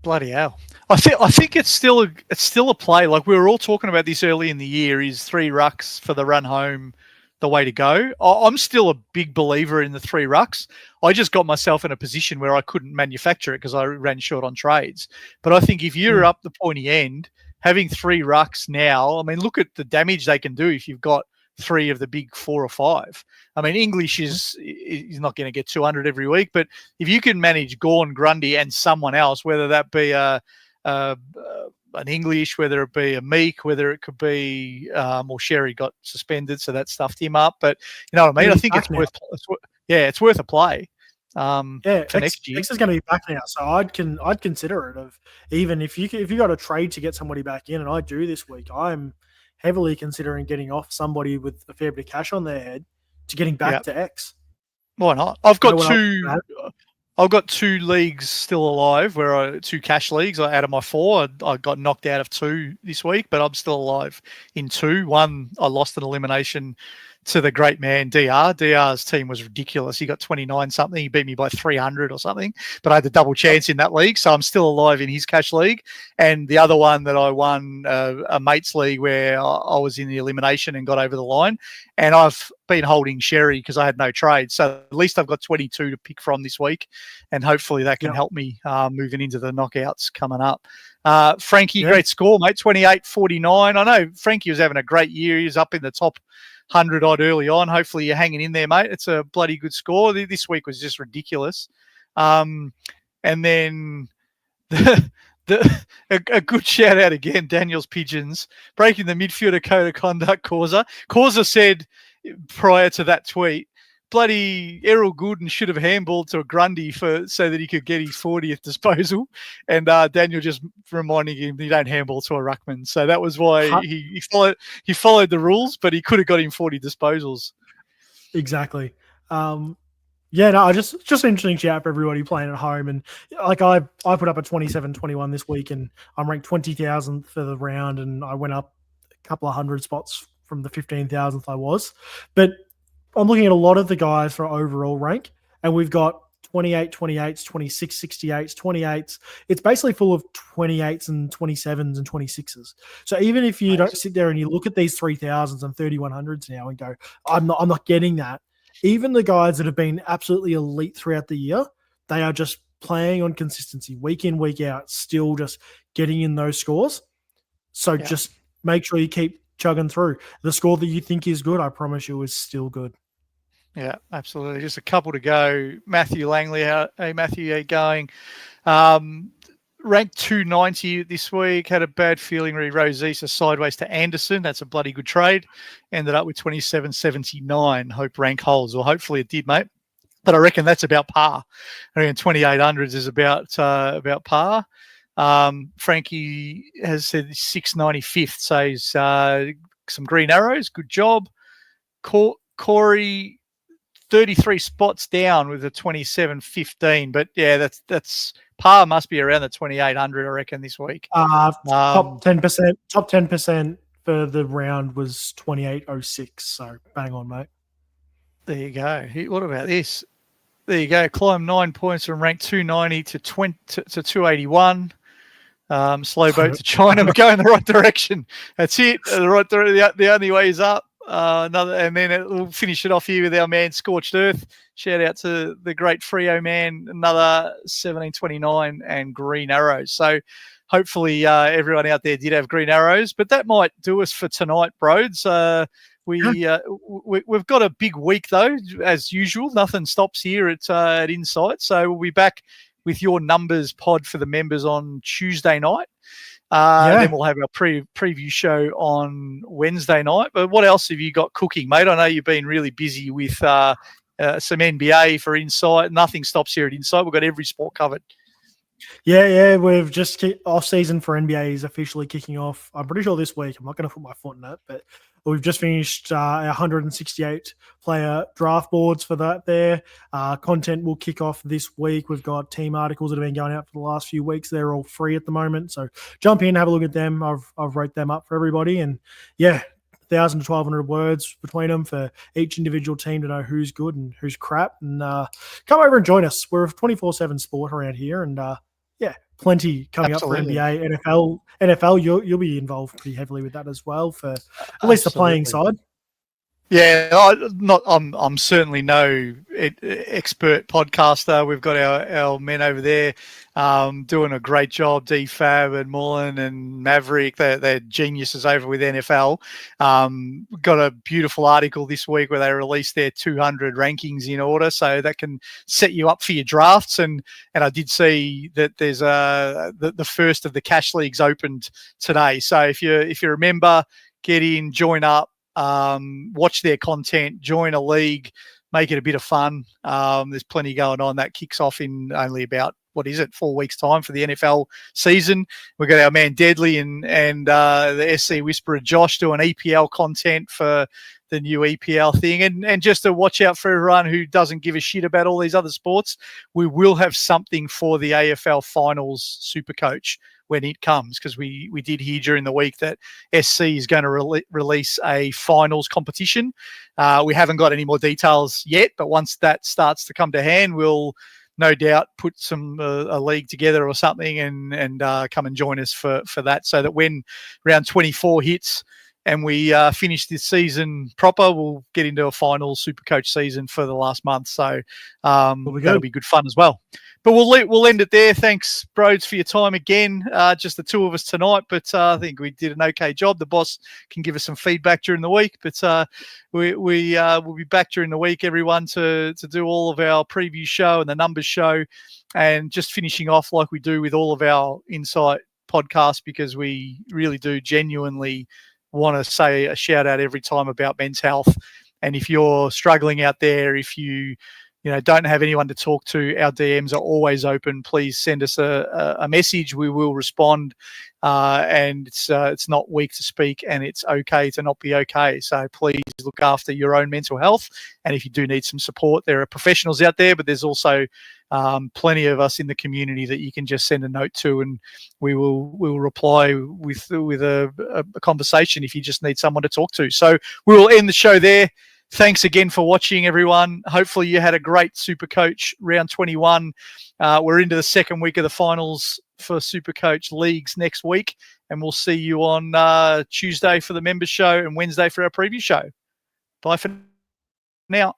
Bloody hell! I think it's still a play. Like we were all talking about this early in the year. Is 3 rucks for the run home the way to go? I'm still a big believer in the 3 rucks. I just got myself in a position where I couldn't manufacture it because I ran short on trades. But I think if you're up the pointy end, having 3 rucks now, look at the damage they can do if you've got 3 of the big 4 or 5. English is not going to get 200 every week, but if you can manage Gawn, Grundy, and someone else, whether that be an English, whether it be a Meek, whether it could be or Sherry got suspended, so that stuffed him up. But you know what I mean? I think it's worth a play. For next year. X is going to be back now, so I'd consider it. Of even if you got a trade to get somebody back in, and I do this week, I'm heavily considering getting off somebody with a fair bit of cash on their head to getting back to X. Why not? I've got 2 leagues still alive, 2 cash leagues. Out of my 4, I got knocked out of 2 this week, but I'm still alive in 2. One, I lost an elimination to the great man, DR. DR's team was ridiculous. He got 29 something. He beat me by 300 or something, but I had the double chance in that league. So I'm still alive in his cash league. And the other one that I won, a mates league where I was in the elimination and got over the line. And I've been holding Sherry because I had no trade. So at least I've got 22 to pick from this week. And hopefully that can help me moving into the knockouts coming up. Frankie, great score, mate. 28-49. I know Frankie was having a great year. He was up in the top 100 odd early on. Hopefully you're hanging in there, mate. It's a bloody good score. This week was just ridiculous. And then a good shout out again, Daniel's Pigeons, breaking the midfielder code of conduct. Causa said prior to that tweet, bloody Errol Gooden should have handballed to a Grundy so that he could get his 40th disposal. And Daniel just reminding him you don't handball to a ruckman. So that was why he followed the rules, but he could have got him 40 disposals. Exactly. Yeah, no, just an interesting chat for everybody playing at home. And like I put up a 27-21 this week, and I'm ranked 20,000th for the round, and I went up a couple of hundred spots from the 15,000th I was. But I'm looking at a lot of the guys for overall rank, and we've got 28, 28s, 26, 68s, 28s. It's basically full of 28s and 27s and 26s. So even if you don't sit there and you look at these 3,000s and 3,100s now and go, I'm not getting that. Even the guys that have been absolutely elite throughout the year, they are just playing on consistency week in, week out, still just getting in those scores. So just make sure you keep chugging through. The score that you think is good, I promise you, is still good. Yeah, absolutely. Just a couple to go. Matthew Langley, hey Matthew, how you going? Ranked 290 this week. Had a bad feeling where he rose east sideways to Anderson. That's a bloody good trade. Ended up with 27.79. Hope rank holds, or hopefully it did, mate. But I reckon that's about par. I reckon 2800s is about par. Frankie has said 695th. So he's some green arrows. Good job. Corey 33 spots down with a 27.15. But yeah, that's par must be around the 2,800, I reckon, this week. Top 10%. Top 10% for the round was 28.06. So bang on, mate. There you go. What about this? There you go. Climbed 9 points from rank 290 to 281. Slow boat to China. We're going the right direction. That's it. The only way is up. And then we'll finish it off here with our man Scorched Earth. Shout out to the great Freo man, another 1729 and green arrows. So hopefully everyone out there did have green arrows, but that might do us for tonight, Broads. We've got a big week though, as usual. Nothing stops here at Insight. So we'll be back with your numbers pod for the members on Tuesday night. Then we'll have our preview show on Wednesday night. But what else have you got cooking, mate? I know you've been really busy with some NBA for Insight. Nothing stops here at Insight. We've got every sport covered. Yeah. We've just off season for NBA is officially kicking off. I'm pretty sure this week. I'm not going to put my foot in it, but we've just finished our 168 player draft boards for that there. Content will kick off this week. We've got team articles that have been going out for the last few weeks. They're all free at the moment. So jump in, have a look at them. I've wrote them up for everybody. And 1,000 to 1,200 words between them for each individual team to know who's good and who's crap. And come over and join us. We're a 24/7 sport around here. And plenty coming Absolutely. up for NBA, NFL. You'll be involved pretty heavily with that as well for at least the playing side. Yeah, I'm certainly no expert podcaster. We've got our men over there doing a great job. DFab and Mullen and Maverick, they're geniuses over with NFL. Got a beautiful article this week where they released their 200 rankings in order, so that can set you up for your drafts. And I did see that there's the first of the cash leagues opened today. So if you remember, get in, join up. Watch their content, join a league, make it a bit of fun. There's plenty going on. That kicks off in only about 4 weeks time for the NFL season. We've got our man Deadly and the SC Whisperer Josh doing EPL content for the new EPL thing. And just to watch out for everyone who doesn't give a shit about all these other sports, we will have something for the AFL Finals SuperCoach when it comes, because we did hear during the week that SC is going to release a finals competition. We haven't got any more details yet, but once that starts to come to hand, we'll no doubt put some a league together or something and come and join us for that, so that when round 24 hits and we finish this season proper, we'll get into a final SuperCoach season for the last month. So that'll be good fun as well. But we'll end it there. Thanks, Broads, for your time again. Just the two of us tonight, but I think we did an okay job. The boss can give us some feedback during the week, but we'll be back during the week, everyone, to do all of our preview show and the numbers show, and just finishing off like we do with all of our Insight podcasts, because we really do genuinely want to say a shout out every time about men's health. And if you're struggling out there, if you don't have anyone to talk to, our DMs are always open. Please send us a message. We will respond. And it's not weak to speak, and it's okay to not be okay. So please look after your own mental health. And if you do need some support, there are professionals out there, but there's also plenty of us in the community that you can just send a note to, and we will reply with a conversation if you just need someone to talk to. So we will end the show there. Thanks again for watching, everyone. Hopefully you had a great SuperCoach round 21. We're into the second week of the finals for SuperCoach leagues next week, and we'll see you on Tuesday for the members show and Wednesday for our preview show. Bye for now.